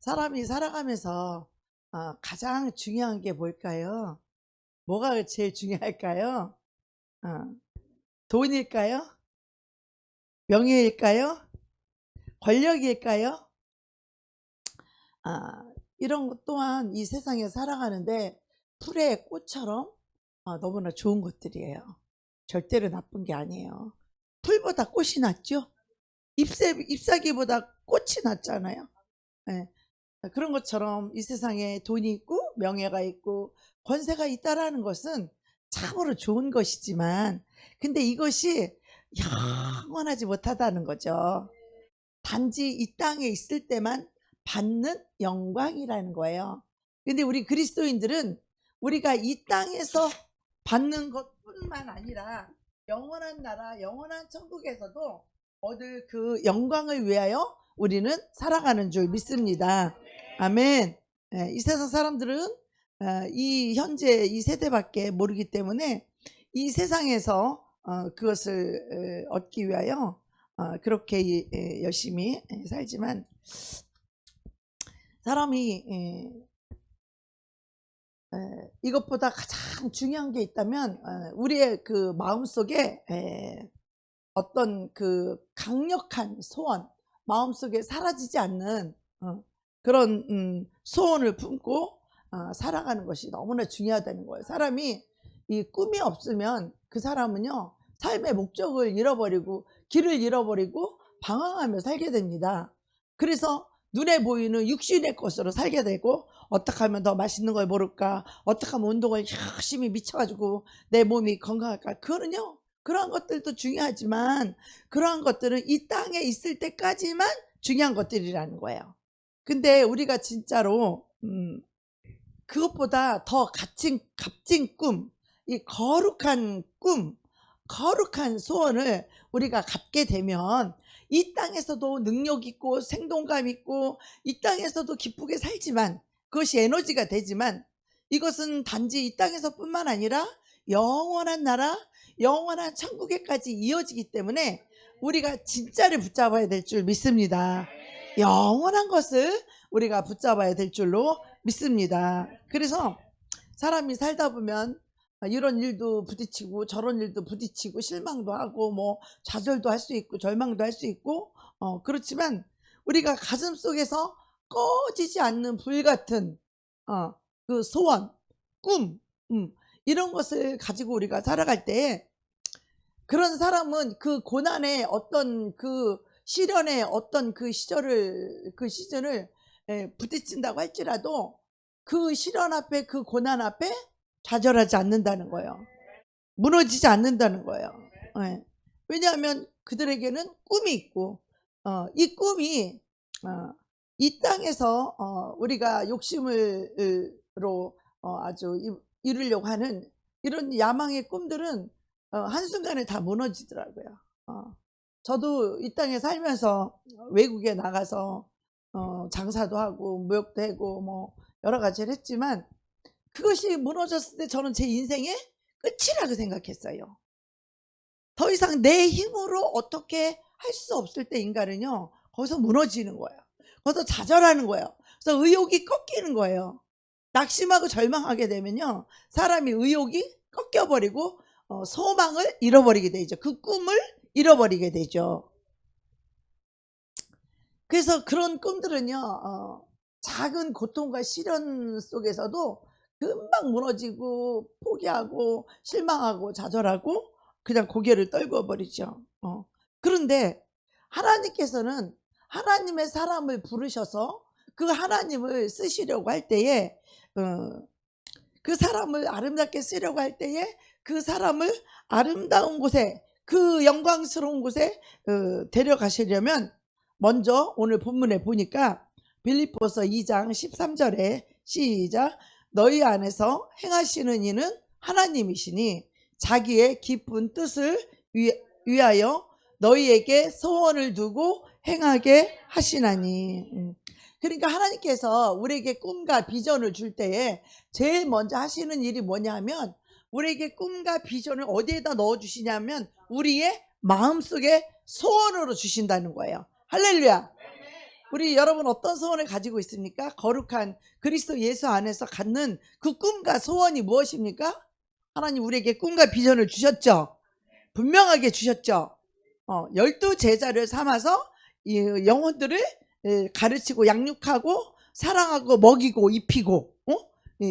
사람이 살아가면서 가장 중요한 게 뭘까요? 뭐가 제일 중요할까요? 어, 돈일까요? 명예일까요? 권력일까요? 이런 것 또한 이 세상에 살아가는데 풀의 꽃처럼 너무나 좋은 것들이에요. 절대로 나쁜 게 아니에요. 풀보다 꽃이 낫죠? 잎사귀보다 꽃이 낫잖아요. 예. 그런 것처럼 이 세상에 돈이 있고 명예가 있고 권세가 있다라는 것은 참으로 좋은 것이지만, 근데 이것이 영원하지 못하다는 거죠. 단지 이 땅에 있을 때만 받는 영광이라는 거예요. 근데 우리 그리스도인들은 우리가 이 땅에서 받는 것뿐만 아니라 영원한 나라, 영원한 천국에서도 얻을 그 영광을 위하여 우리는 살아가는 줄 믿습니다. 아멘. 이 세상 사람들은 이 현재 이 세대밖에 모르기 때문에 이 세상에서 그것을 얻기 위하여 그렇게 열심히 살지만, 사람이 이것보다 가장 중요한 게 있다면 우리의 그 마음속에 어떤 그 강력한 소원, 마음속에 사라지지 않는 그런 소원을 품고 살아가는 것이 너무나 중요하다는 거예요. 사람이 이 꿈이 없으면 그 사람은요, 삶의 목적을 잃어버리고 길을 잃어버리고 방황하며 살게 됩니다. 그래서 눈에 보이는 육신의 것으로 살게 되고, 어떻게 하면 더 맛있는 걸 먹을까, 어떻게 하면 운동을 열심히 미쳐가지고 내 몸이 건강할까. 그거는요, 그러한 것들도 중요하지만 그러한 것들은 이 땅에 있을 때까지만 중요한 것들이라는 거예요. 근데 우리가 진짜로 그것보다 더 값진 꿈, 이 거룩한 꿈, 거룩한 소원을 우리가 갖게 되면 이 땅에서도 능력 있고 생동감 있고 이 땅에서도 기쁘게 살지만, 그것이 에너지가 되지만, 이것은 단지 이 땅에서 뿐만 아니라 영원한 나라, 영원한 천국에까지 이어지기 때문에 우리가 진짜를 붙잡아야 될 줄 믿습니다. 영원한 것을 우리가 붙잡아야 될 줄로 믿습니다. 그래서 사람이 살다 보면 이런 일도 부딪히고 저런 일도 부딪히고 실망도 하고 뭐 좌절도 할 수 있고 절망도 할 수 있고 그렇지만 우리가 가슴 속에서 꺼지지 않는 불같은 그 소원, 꿈, 이런 것을 가지고 우리가 살아갈 때, 그런 사람은 그 고난의 어떤 그 시련의 어떤 그 시즌을 부딪힌다고 할지라도 그 시련 앞에, 그 고난 앞에 좌절하지 않는다는 거예요. 무너지지 않는다는 거예요. 왜냐하면 그들에게는 꿈이 있고 이 꿈이 이 땅에서 우리가 욕심으로 아주 이루려고 하는 이런 야망의 꿈들은 한순간에 다 무너지더라고요. 저도 이 땅에 살면서 외국에 나가서 장사도 하고 무역도 하고 뭐 여러 가지를 했지만, 그것이 무너졌을 때 저는 제 인생의 끝이라고 생각했어요. 더 이상 내 힘으로 어떻게 할 수 없을 때 인간은요, 거기서 무너지는 거예요. 거기서 좌절하는 거예요. 그래서 의욕이 꺾이는 거예요. 낙심하고 절망하게 되면요, 사람이 의욕이 꺾여버리고 소망을 잃어버리게 되죠. 그 꿈을 잃어버리게 되죠. 그래서 그런 꿈들은요, 작은 고통과 시련 속에서도 금방 무너지고 포기하고 실망하고 좌절하고 그냥 고개를 떨궈 버리죠. 그런데 하나님께서는 하나님의 사람을 부르셔서 그 하나님을 쓰시려고 할 때에 그 사람을 아름답게 쓰려고 할 때에 그 사람을 아름다운 곳에, 그 영광스러운 곳에 데려가시려면, 먼저 오늘 본문에 보니까 빌립보서 2장 13절에 시작, 너희 안에서 행하시는 이는 하나님이시니 자기의 기쁜 뜻을 위하여 너희에게 소원을 두고 행하게 하시나니. 그러니까 하나님께서 우리에게 꿈과 비전을 줄 때에 제일 먼저 하시는 일이 뭐냐 하면, 우리에게 꿈과 비전을 어디에다 넣어주시냐면 우리의 마음속에 소원으로 주신다는 거예요. 할렐루야. 우리 여러분 어떤 소원을 가지고 있습니까? 거룩한 그리스도 예수 안에서 갖는 그 꿈과 소원이 무엇입니까? 하나님 우리에게 꿈과 비전을 주셨죠. 분명하게 주셨죠. 12제자를 삼아서 이 영혼들을 가르치고 양육하고 사랑하고 먹이고 입히고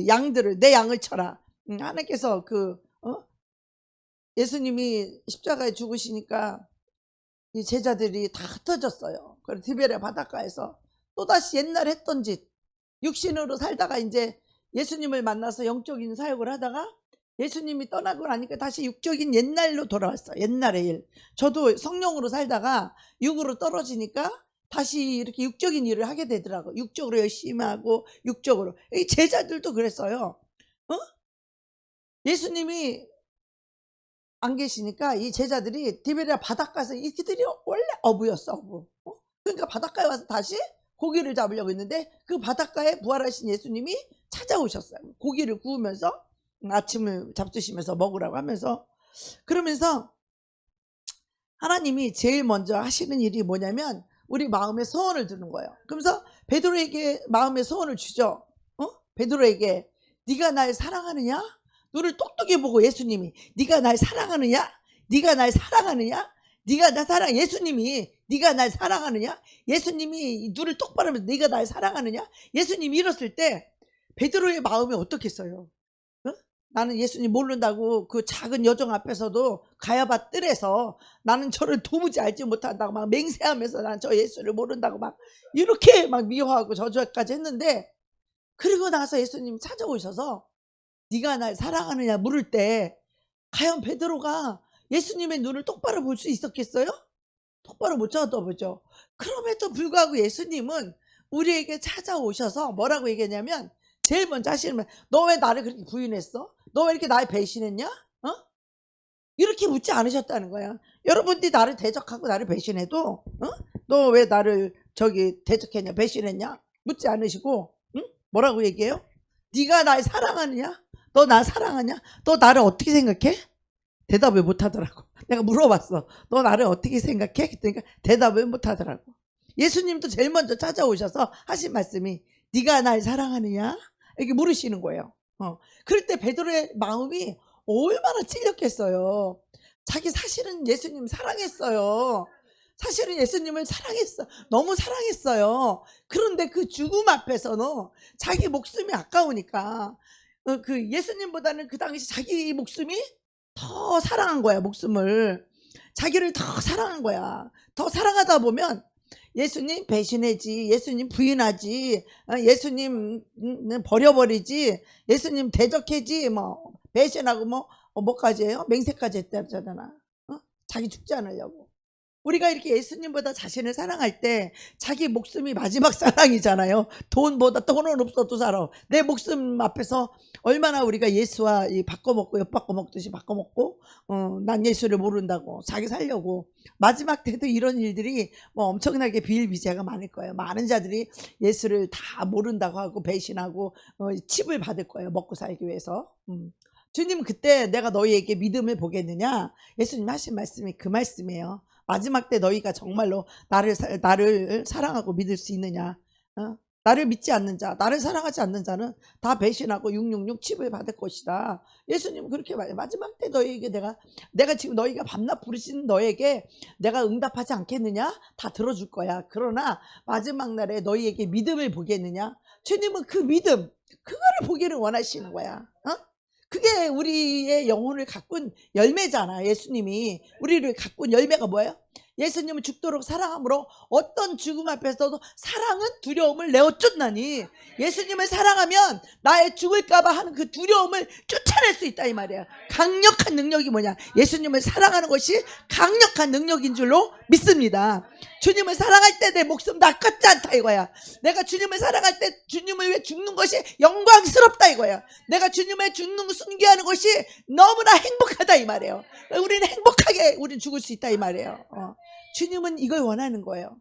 양들을 내 양을 쳐라. 하나님께서 예수님이 십자가에 죽으시니까 이 제자들이 다 흩어졌어요. 그래서 디베랴 바닷가에서 또다시 옛날 했던 짓, 육신으로 살다가 이제 예수님을 만나서 영적인 사역을 하다가 예수님이 떠나고 나니까 다시 육적인 옛날로 돌아왔어요. 옛날의 일. 저도 성령으로 살다가 육으로 떨어지니까 다시 이렇게 육적인 일을 하게 되더라고요. 육적으로 열심히 하고 육적으로. 이 제자들도 그랬어요. 예수님이 안 계시니까 이 제자들이 디베랴 바닷가에서 이들이 원래 어부였어, 어부. 그러니까 바닷가에 와서 다시 고기를 잡으려고 했는데 그 바닷가에 부활하신 예수님이 찾아오셨어요. 고기를 구우면서 아침을 잡수시면서 먹으라고 하면서, 그러면서 하나님이 제일 먼저 하시는 일이 뭐냐면 우리 마음의 소원을 두는 거예요. 그러면서 베드로에게 마음의 소원을 주죠. 베드로에게 네가 날 사랑하느냐? 눈을 똑똑히 보고 예수님이 네가 날 사랑하느냐? 네가 날 사랑하느냐? 네가 날 사랑. 예수님이 네가 날 사랑하느냐? 예수님이 눈을 똑바로 하면서 네가 날 사랑하느냐? 예수님이 이랬을 때 베드로의 마음이 어떻겠어요? 나는 예수님 모른다고 그 작은 여정 앞에서도 가야바 뜰에서 나는 저를 도무지 알지 못한다고 막 맹세하면서 난 저 예수를 모른다고 막 이렇게 막 미워하고 저주까지 했는데, 그리고 나서 예수님이 찾아오셔서 네가 날 사랑하느냐 물을 때 과연 베드로가 예수님의 눈을 똑바로 볼 수 있었겠어요? 똑바로 못 쳐다보죠. 그럼에도 불구하고 예수님은 우리에게 찾아오셔서 뭐라고 얘기했냐면, 제일 먼저 하시는 말, 너 왜 나를 그렇게 부인했어? 너 왜 이렇게 날 배신했냐? 이렇게 묻지 않으셨다는 거야. 여러분들이 나를 대적하고 나를 배신해도 너 왜 나를 대적했냐 배신했냐 묻지 않으시고 뭐라고 얘기해요? 네가 날 사랑하느냐? 너 나 사랑하냐? 너 나를 어떻게 생각해? 대답을 못 하더라고. 내가 물어봤어. 너 나를 어떻게 생각해? 그러니까 대답을 못 하더라고. 예수님도 제일 먼저 찾아오셔서 하신 말씀이 네가 날 사랑하느냐? 이렇게 물으시는 거예요. 그럴 때 베드로의 마음이 얼마나 찔렸겠어요. 자기 사실은 예수님 사랑했어요. 사실은 예수님을 사랑했어. 너무 사랑했어요. 그런데 그 죽음 앞에서는 자기 목숨이 아까우니까 그 예수님보다는 그 당시 자기 목숨이 더 사랑한 거야. 목숨을 자기를 더 사랑한 거야. 더 사랑하다 보면 예수님 배신하지, 예수님 부인하지, 예수님 버려버리지, 예수님 대적하지, 뭐 배신하고 뭐까지 해요? 맹세까지 했다잖아. 자기 죽지 않으려고. 우리가 이렇게 예수님보다 자신을 사랑할 때 자기 목숨이 마지막 사랑이잖아요. 돈보다 돈은 없어도 살아. 내 목숨 앞에서 얼마나 우리가 예수와 바꿔먹고 엿바꿔먹듯이 바꿔먹고 난 예수를 모른다고 자기 살려고. 마지막 때도 이런 일들이 엄청나게 비일비재가 많을 거예요. 많은 자들이 예수를 다 모른다고 하고 배신하고 칩을 받을 거예요. 먹고 살기 위해서. 주님 그때 내가 너희에게 믿음을 보겠느냐? 예수님 하신 말씀이 그 말씀이에요. 마지막 때 너희가 정말로 나를 사랑하고 믿을 수 있느냐? 나를 믿지 않는 자, 나를 사랑하지 않는 자는 다 배신하고 666 칩을 받을 것이다. 예수님은 그렇게 말해요. 마지막 때 너희에게 내가 지금 너희가 밤낮 부르신 너에게 내가 응답하지 않겠느냐? 다 들어줄 거야. 그러나 마지막 날에 너희에게 믿음을 보겠느냐? 주님은 그 믿음, 그거를 보기를 원하시는 거야. 그게 우리의 영혼을 가꾼 열매잖아. 예수님이 우리를 가꾼 열매가 뭐예요? 예수님은 죽도록 사랑함으로 어떤 죽음 앞에서도 사랑은 두려움을 내어쫓나니, 예수님을 사랑하면 나의 죽을까봐 하는 그 두려움을 쫓아낼 수 있다 이 말이야. 강력한 능력이 뭐냐? 예수님을 사랑하는 것이 강력한 능력인 줄로 믿습니다. 주님을 사랑할 때 내 목숨 다 아깝지 않다 이거야. 내가 주님을 사랑할 때 주님을 위해 죽는 것이 영광스럽다 이거야. 내가 주님을 죽는 거 순교하는 것이 너무나 행복하다 이 말이에요. 우리는 행복하게 우리는 죽을 수 있다 이 말이에요. 주님은 이걸 원하는 거예요.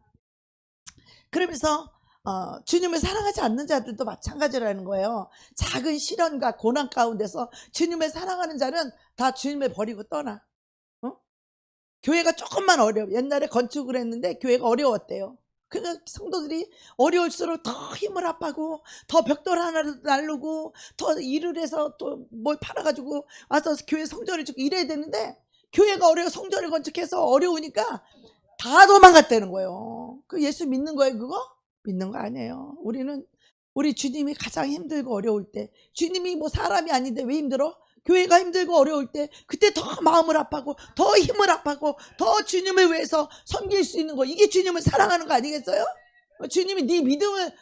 그러면서 주님을 사랑하지 않는 자들도 마찬가지라는 거예요. 작은 시련과 고난 가운데서 주님을 사랑하는 자는 다 주님을 버리고 떠나. 교회가 조금만 어려워. 옛날에 건축을 했는데 교회가 어려웠대요. 그러니까 성도들이 어려울수록 더 힘을 합하고 더 벽돌 하나를 날르고 더 일을 해서 또 뭘 팔아가지고 와서 교회 성전을 짓고 이래야 되는데, 교회가 어려워 성전을 건축해서 어려우니까 다 도망갔다는 거예요. 그 예수 믿는 거예요 그거? 믿는 거 아니에요. 우리 주님이 가장 힘들고 어려울 때, 주님이 뭐 사람이 아닌데 왜 힘들어? 교회가 힘들고 어려울 때 그때 더 마음을 아파하고 더 힘을 아파하고 더 주님을 위해서 섬길 수 있는 거, 이게 주님을 사랑하는 거 아니겠어요? 주님이 네 믿음을,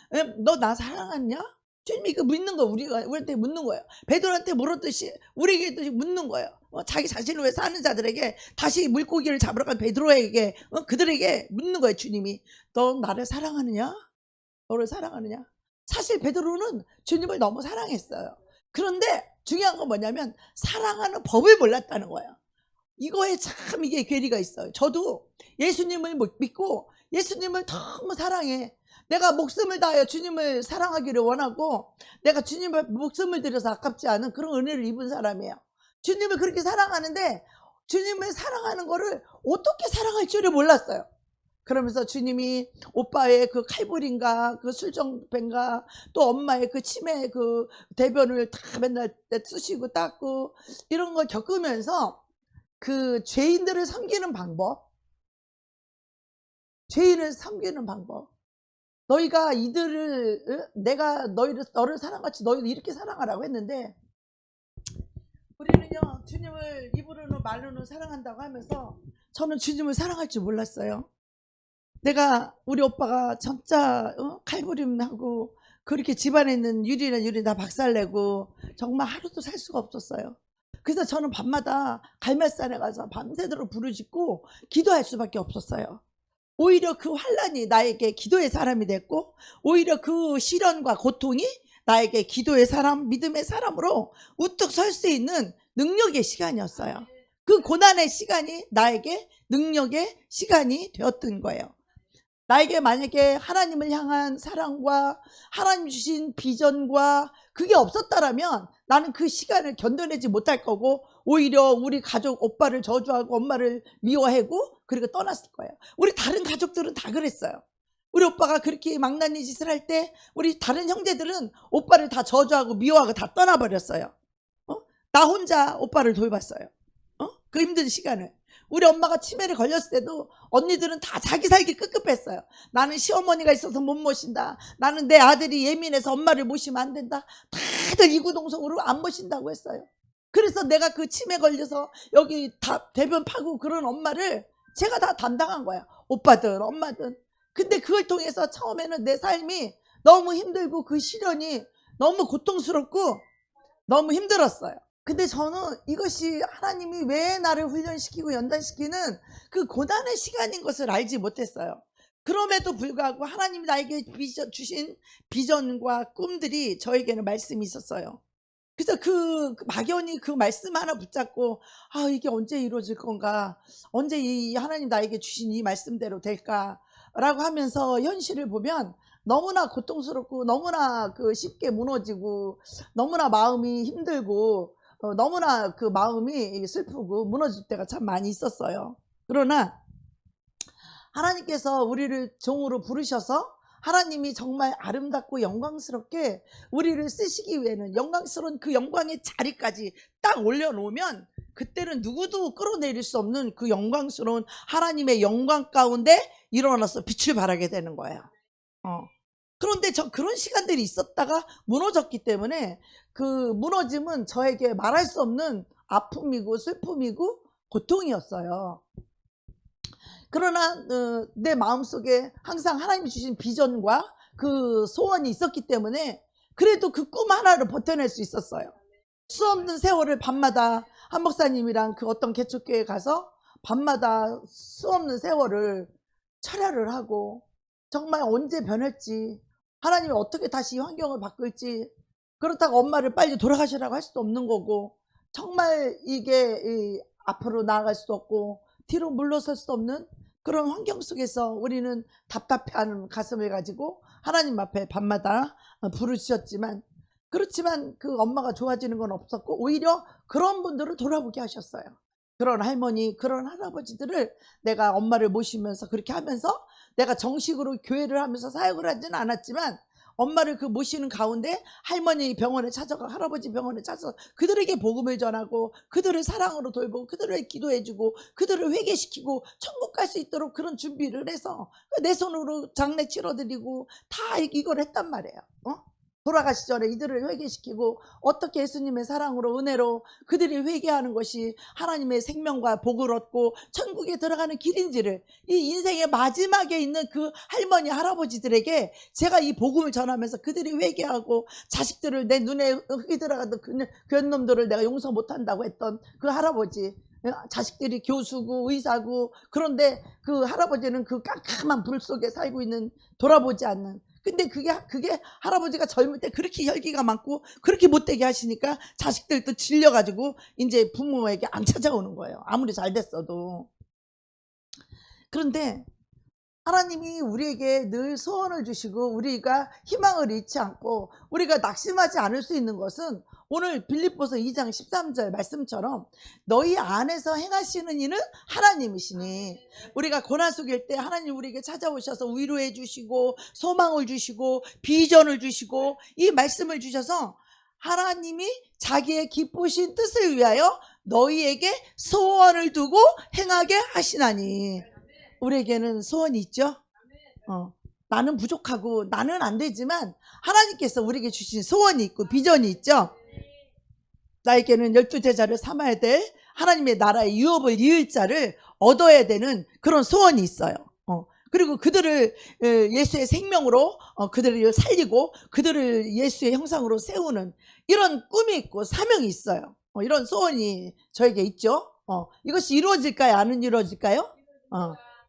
너 나 사랑하냐? 주님이 그 묻는 거, 우리한테 묻는 거예요. 베드로한테 물었듯이 우리에게도 묻는 거예요. 자기 자신을 위해 사는 자들에게, 다시 물고기를 잡으러 간 베드로에게, 그들에게 묻는 거예요. 주님이 너 나를 사랑하느냐? 너를 사랑하느냐? 사실 베드로는 주님을 너무 사랑했어요. 그런데 중요한 건 뭐냐면 사랑하는 법을 몰랐다는 거예요. 이거에 참 이게 괴리가 있어요. 저도 예수님을 못 믿고 예수님을 너무 사랑해. 내가 목숨을 다하여 주님을 사랑하기를 원하고, 내가 주님을 목숨을 들여서 아깝지 않은 그런 은혜를 입은 사람이에요. 주님을 그렇게 사랑하는데 주님을 사랑하는 거를 어떻게 사랑할 줄을 몰랐어요. 그러면서 주님이 오빠의 그 칼부림과 그 술정뱅과 또 엄마의 그 치매 그 대변을 다 맨날 쑤시고 닦고 이런 걸 겪으면서 그 죄인들을 섬기는 방법, 죄인을 섬기는 방법, 너희가 이들을, 내가 너를 사랑같이 너희도 이렇게 사랑하라고 했는데, 우리는요 주님을 입으로는 말로는 사랑한다고 하면서 저는 주님을 사랑할 줄 몰랐어요. 내가 우리 오빠가 진짜 칼부림하고 그렇게 집안에 있는 유리나 유리 다 박살내고 정말 하루도 살 수가 없었어요. 그래서 저는 밤마다 갈매산에 가서 밤새도록 부르짖고 기도할 수밖에 없었어요. 오히려 그 환난이 나에게 기도의 사람이 됐고, 오히려 그 시련과 고통이 나에게 기도의 사람, 믿음의 사람으로 우뚝 설 수 있는 능력의 시간이었어요. 그 고난의 시간이 나에게 능력의 시간이 되었던 거예요. 나에게 만약에 하나님을 향한 사랑과 하나님 주신 비전과 그게 없었다라면 나는 그 시간을 견뎌내지 못할 거고, 오히려 우리 가족 오빠를 저주하고 엄마를 미워하고 그리고 떠났을 거예요. 우리 다른 가족들은 다 그랬어요. 우리 오빠가 그렇게 망나니 짓을 할 때 우리 다른 형제들은 오빠를 다 저주하고 미워하고 다 떠나버렸어요. 나 혼자 오빠를 돌봤어요. 그 힘든 시간을. 우리 엄마가 치매를 걸렸을 때도 언니들은 다 자기 살기 급급했어요. 나는 시어머니가 있어서 못 모신다. 나는 내 아들이 예민해서 엄마를 모시면 안 된다. 다들 이구동성으로 안 모신다고 했어요. 그래서 내가 그 치매 걸려서 여기 다 대변 파고 그런 엄마를 제가 다 담당한 거야. 오빠든 엄마든. 근데 그걸 통해서 처음에는 내 삶이 너무 힘들고 그 시련이 너무 고통스럽고 너무 힘들었어요. 근데 저는 이것이 하나님이 왜 나를 훈련시키고 연단시키는 그 고난의 시간인 것을 알지 못했어요. 그럼에도 불구하고 하나님이 나에게 주신 비전과 꿈들이 저에게는 말씀이 있었어요. 그래서 그 막연히 그 말씀 하나 붙잡고, 이게 언제 이루어질 건가, 언제 이 하나님 나에게 주신 이 말씀대로 될까라고 하면서 현실을 보면 너무나 고통스럽고 너무나 그 쉽게 무너지고 너무나 마음이 힘들고 너무나 그 마음이 슬프고 무너질 때가 참 많이 있었어요. 그러나 하나님께서 우리를 종으로 부르셔서 하나님이 정말 아름답고 영광스럽게 우리를 쓰시기 위해는 영광스러운 그 영광의 자리까지 딱 올려놓으면 그때는 누구도 끌어내릴 수 없는 그 영광스러운 하나님의 영광 가운데 일어나서 빛을 발하게 되는 거예요. 그런데 그런 시간들이 있었다가 무너졌기 때문에 그 무너짐은 저에게 말할 수 없는 아픔이고 슬픔이고 고통이었어요. 그러나 내 마음속에 항상 하나님이 주신 비전과 그 소원이 있었기 때문에 그래도 그 꿈 하나를 버텨낼 수 있었어요. 수없는 세월을 밤마다 한 목사님이랑 그 어떤 개척교회에 가서 밤마다 수없는 세월을 철야를 하고, 정말 언제 변할지, 하나님이 어떻게 다시 이 환경을 바꿀지, 그렇다고 엄마를 빨리 돌아가시라고 할 수도 없는 거고, 정말 이게 앞으로 나아갈 수도 없고 뒤로 물러설 수도 없는 그런 환경 속에서 우리는 답답해하는 가슴을 가지고 하나님 앞에 밤마다 부르짖었지만, 그렇지만 그 엄마가 좋아지는 건 없었고 오히려 그런 분들을 돌아보게 하셨어요. 그런 할머니, 그런 할아버지들을 내가 엄마를 모시면서 그렇게 하면서 내가 정식으로 교회를 하면서 사역을 하지는 않았지만 엄마를 그 모시는 가운데 할머니 병원에 찾아가, 할아버지 병원에 찾아서 그들에게 복음을 전하고 그들을 사랑으로 돌보고 그들을 기도해주고 그들을 회개시키고 천국 갈 수 있도록 그런 준비를 해서 내 손으로 장례 치러드리고 다 이걸 했단 말이에요. 돌아가시 전에 이들을 회개시키고 어떻게 예수님의 사랑으로 은혜로 그들이 회개하는 것이 하나님의 생명과 복을 얻고 천국에 들어가는 길인지를 이 인생의 마지막에 있는 그 할머니 할아버지들에게 제가 이 복음을 전하면서 그들이 회개하고 자식들을 내 눈에 흙이 들어가던 그 놈들을 내가 용서 못한다고 했던 그 할아버지, 자식들이 교수고 의사고 그런데 그 할아버지는 그 깜깜한 불 속에 살고 있는, 돌아보지 않는. 근데 그게 할아버지가 젊을 때 그렇게 혈기가 많고 그렇게 못되게 하시니까 자식들도 질려가지고 이제 부모에게 안 찾아오는 거예요. 아무리 잘 됐어도. 그런데 하나님이 우리에게 늘 소원을 주시고 우리가 희망을 잃지 않고 우리가 낙심하지 않을 수 있는 것은 오늘 빌립보서 2장 13절 말씀처럼 너희 안에서 행하시는 이는 하나님이시니, 우리가 고난 속일 때 하나님 우리에게 찾아오셔서 위로해 주시고 소망을 주시고 비전을 주시고 이 말씀을 주셔서 하나님이 자기의 기쁘신 뜻을 위하여 너희에게 소원을 두고 행하게 하시나니. 우리에게는 소원이 있죠. 나는 부족하고 나는 안 되지만 하나님께서 우리에게 주신 소원이 있고 비전이 있죠. 나에게는 12제자를 삼아야 될 하나님의 나라의 유업을 이을 자를 얻어야 되는 그런 소원이 있어요. 그리고 그들을 예수의 생명으로 그들을 살리고 그들을 예수의 형상으로 세우는 이런 꿈이 있고 사명이 있어요. 이런 소원이 저에게 있죠. 이것이 이루어질까요? 안 이루어질까요?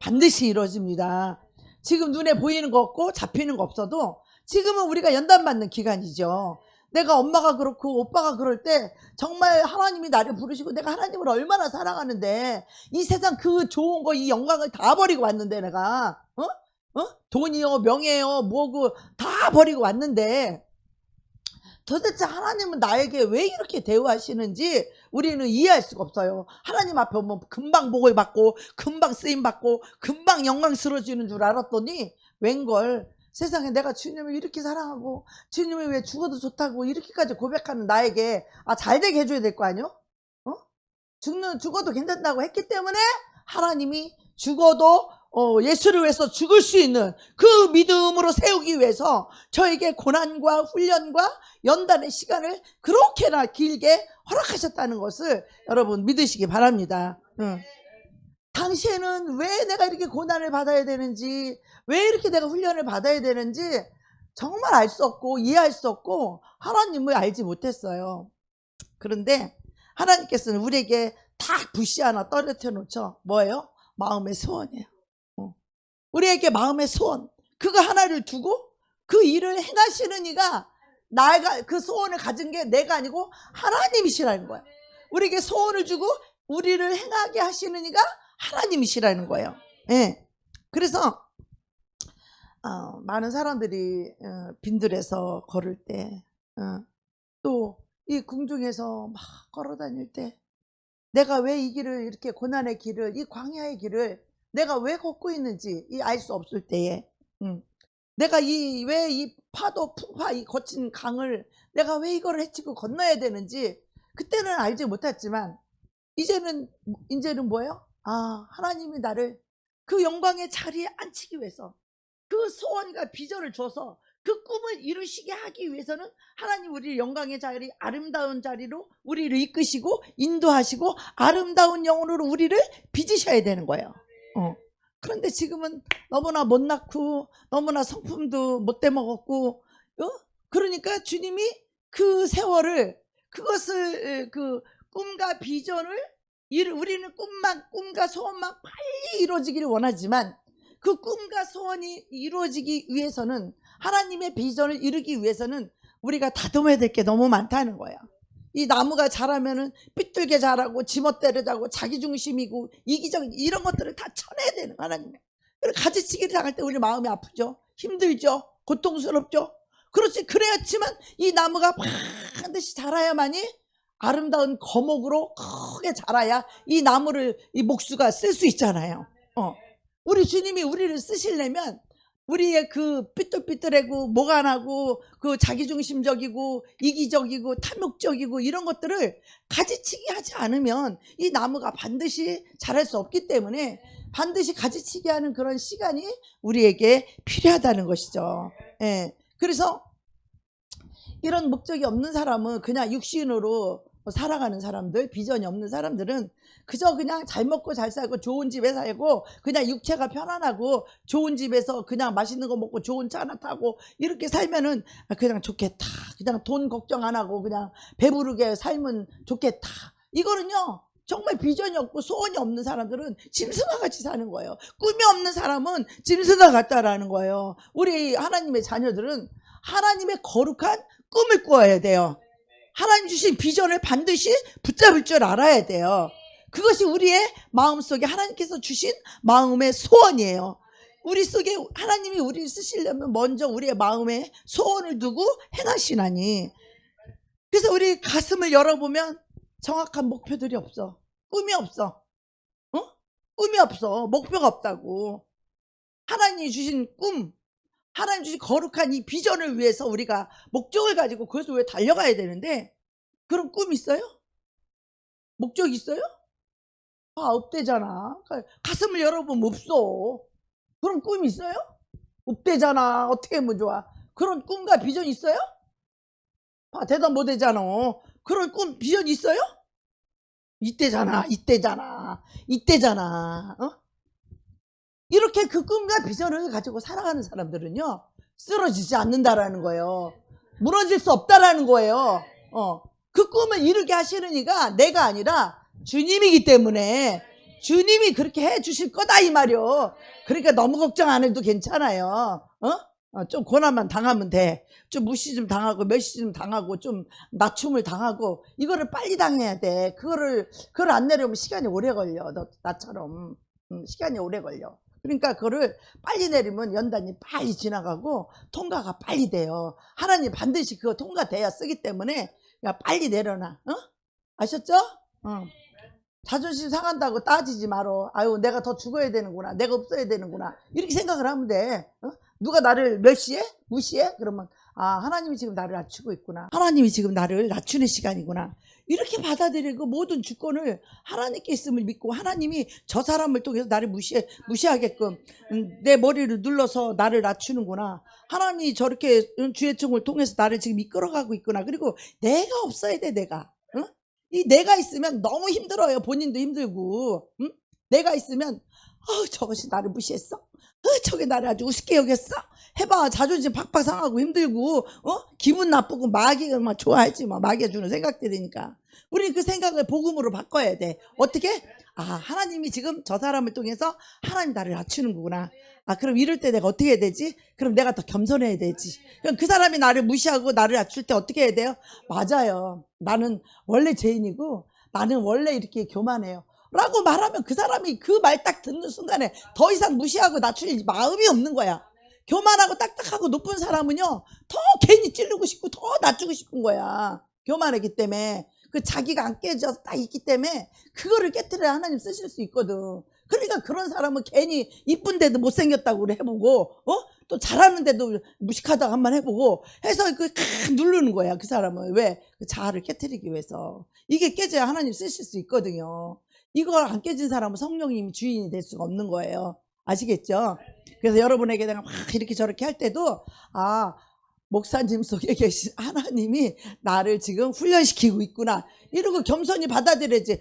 반드시 이루어집니다. 지금 눈에 보이는 거 없고 잡히는 거 없어도 지금은 우리가 연단받는 기간이죠. 내가 엄마가 그렇고 오빠가 그럴 때 정말 하나님이 나를 부르시고 내가 하나님을 얼마나 사랑하는데 이 세상 그 좋은 거 이 영광을 다 버리고 왔는데 내가 돈이요 명예요 뭐고 다 버리고 왔는데 도대체 하나님은 나에게 왜 이렇게 대우하시는지 우리는 이해할 수가 없어요. 하나님 앞에 오면 금방 복을 받고 금방 쓰임 받고 금방 영광스러워지는 줄 알았더니 웬걸 세상에 내가 주님을 이렇게 사랑하고 주님이 왜 죽어도 좋다고 이렇게까지 고백하는 나에게 잘되게 해줘야 될 거 아니요? 죽어도 괜찮다고 했기 때문에 하나님이 죽어도 예수를 위해서 죽을 수 있는 그 믿음으로 세우기 위해서 저에게 고난과 훈련과 연단의 시간을 그렇게나 길게 허락하셨다는 것을 여러분 믿으시기 바랍니다. 당시에는 왜 내가 이렇게 고난을 받아야 되는지, 왜 이렇게 내가 훈련을 받아야 되는지 정말 알 수 없고 이해할 수 없고 하나님을 알지 못했어요. 그런데 하나님께서는 우리에게 딱 부시 하나 떨어뜨려 놓죠. 뭐예요? 마음의 소원이에요. 우리에게 마음의 소원, 그거 하나를 두고 그 일을 행하시는 이가 나가 그 소원을 가진 게 내가 아니고 하나님이시라는 거야. 우리에게 소원을 주고 우리를 행하게 하시는 이가 하나님이시라는 거예요. 예. 그래서 많은 사람들이 빈들에서 걸을 때 또 이 궁중에서 막 걸어 다닐 때 내가 왜 이 길을 이렇게 고난의 길을 이 광야의 길을 내가 왜 걷고 있는지 알 수 없을 때에 내가 왜 이 파도 풍파 이 거친 강을 내가 왜 이거를 헤치고 건너야 되는지 그때는 알지 못했지만 이제는 뭐예요? 하나님이 나를 그 영광의 자리에 앉히기 위해서 그 소원과 비전을 줘서 그 꿈을 이루시게 하기 위해서는 하나님 우리를 영광의 자리, 아름다운 자리로 우리를 이끄시고 인도하시고 아름다운 영혼으로 우리를 빚으셔야 되는 거예요. 그런데 지금은 너무나 못났고 너무나 성품도 못돼 먹었고 그러니까 주님이 그 세월을 그것을 그 꿈과 비전을 우리는 꿈과 소원만 빨리 이루어지기를 원하지만 그 꿈과 소원이 이루어지기 위해서는 하나님의 비전을 이루기 위해서는 우리가 다듬어야 될 게 너무 많다는 거예요. 이 나무가 자라면은 삐뚤게 자라고 지멋대로 자고 자기중심이고 이기적인 이런 것들을 다 쳐내야 되는 하나님. 가지치기를 당할 때 우리 마음이 아프죠. 힘들죠. 고통스럽죠. 그렇지. 그래야지만 이 나무가 반드시 자라야만이 아름다운 거목으로 크게 자라야 이 나무를 이 목수가 쓸 수 있잖아요. 우리 주님이 우리를 쓰시려면 우리의 그 삐뚤삐뚤하고 모간하고 그 자기중심적이고 이기적이고 탐욕적이고 이런 것들을 가지치기 하지 않으면 이 나무가 반드시 자랄 수 없기 때문에 반드시 가지치기 하는 그런 시간이 우리에게 필요하다는 것이죠. 예. 그래서 이런 목적이 없는 사람은 그냥 육신으로 살아가는 사람들, 비전이 없는 사람들은 그저 그냥 잘 먹고 잘 살고 좋은 집에 살고 그냥 육체가 편안하고 좋은 집에서 그냥 맛있는 거 먹고 좋은 차 하나 타고 이렇게 살면은 그냥 좋겠다. 그냥 돈 걱정 안 하고 그냥 배부르게 살면 좋겠다. 이거는요, 정말 비전이 없고 소원이 없는 사람들은 짐승과 같이 사는 거예요. 꿈이 없는 사람은 짐승과 같다라는 거예요. 우리 하나님의 자녀들은 하나님의 거룩한 꿈을 꾸어야 돼요. 하나님 주신 비전을 반드시 붙잡을 줄 알아야 돼요. 그것이 우리의 마음속에 하나님께서 주신 마음의 소원이에요. 우리 속에 하나님이 우리를 쓰시려면 먼저 우리의 마음에 소원을 두고 행하시나니. 그래서 우리 가슴을 열어보면 정확한 목표들이 없어. 꿈이 없어. 꿈이 없어. 목표가 없다고. 하나님이 주신 꿈, 하나님 주신 거룩한 이 비전을 위해서 우리가 목적을 가지고 그것을 왜 달려가야 되는데 그런 꿈 있어요? 목적 있어요? 없대잖아. 가슴을 열어보면 없어. 그런 꿈 있어요? 없대잖아. 어떻게 하면 좋아? 그런 꿈과 비전 있어요? 대답 못하잖아. 그런 꿈 비전 있어요? 있대잖아. 이렇게 그 꿈과 비전을 가지고 살아가는 사람들은요, 쓰러지지 않는다라는 거예요. 무너질 수 없다라는 거예요. 그 꿈을 이루게 하시는 이가 내가 아니라 주님이기 때문에 주님이 그렇게 해 주실 거다 이 말이요. 그러니까 너무 걱정 안 해도 괜찮아요. 좀 고난만 당하면 돼. 좀 무시 좀 당하고 멸시 좀 당하고 좀 낮춤을 당하고 이거를 빨리 당해야 돼. 그걸 안 내려면 시간이 오래 걸려. 나처럼 시간이 오래 걸려. 그러니까 그거를 빨리 내리면 연단이 빨리 지나가고 통과가 빨리 돼요. 하나님 반드시 그거 통과돼야 쓰기 때문에 빨리 내려놔. 아셨죠? 자존심 상한다고 따지지 마라. 아유, 내가 더 죽어야 되는구나. 내가 없어야 되는구나. 이렇게 생각을 하면 돼. 누가 나를 멸시해? 무시해? 그러면 하나님이 지금 나를 낮추고 있구나. 하나님이 지금 나를 낮추는 시간이구나. 이렇게 받아들이고 모든 주권을 하나님께 있음을 믿고 하나님이 저 사람을 통해서 나를 무시하게끔 내 머리를 눌러서 나를 낮추는구나. 하나님이 저렇게 주의 총을 통해서 나를 지금 이끌어가고 있구나. 그리고 내가 없어야 돼. 이 내가 있으면 너무 힘들어요. 본인도 힘들고. 내가 있으면 저것이 나를 무시했어? 저게 나를 아주 우습게 여겼어? 해봐. 자존심 팍팍 상하고 힘들고 기분 나쁘고 마귀가 막 좋아하지. 마귀가 주는 생각들이니까 우리 그 생각을 복음으로 바꿔야 돼. 어떻게? 하나님이 지금 저 사람을 통해서 하나님 나를 낮추는 거구나. 그럼 이럴 때 내가 어떻게 해야 되지? 그럼 내가 더 겸손해야 되지. 그럼 그 사람이 나를 무시하고 나를 낮출 때 어떻게 해야 돼요? 맞아요. 나는 원래 죄인이고 나는 원래 이렇게 교만해요. 라고 말하면 그 사람이 그 말 딱 듣는 순간에 더 이상 무시하고 낮출 마음이 없는 거야. 교만하고 딱딱하고 높은 사람은요, 더 괜히 찌르고 싶고 더 낮추고 싶은 거야. 교만하기 때문에. 그 자기가 안 깨져서 딱 있기 때문에 그거를 깨트려야 하나님 쓰실 수 있거든. 그러니까 그런 사람은 괜히 이쁜데도 못생겼다고 해보고 또 잘하는데도 무식하다고 한번 해보고 해서 누르는 거야. 그 사람은. 왜? 그 자아를 깨트리기 위해서. 이게 깨져야 하나님 쓰실 수 있거든요. 이걸 안 깨진 사람은 성령님이 주인이 될 수가 없는 거예요. 아시겠죠? 그래서 여러분에게 내가 막 이렇게 저렇게 할 때도 목사님 속에 계신 하나님이 나를 지금 훈련시키고 있구나. 이러고 겸손히 받아들여야지.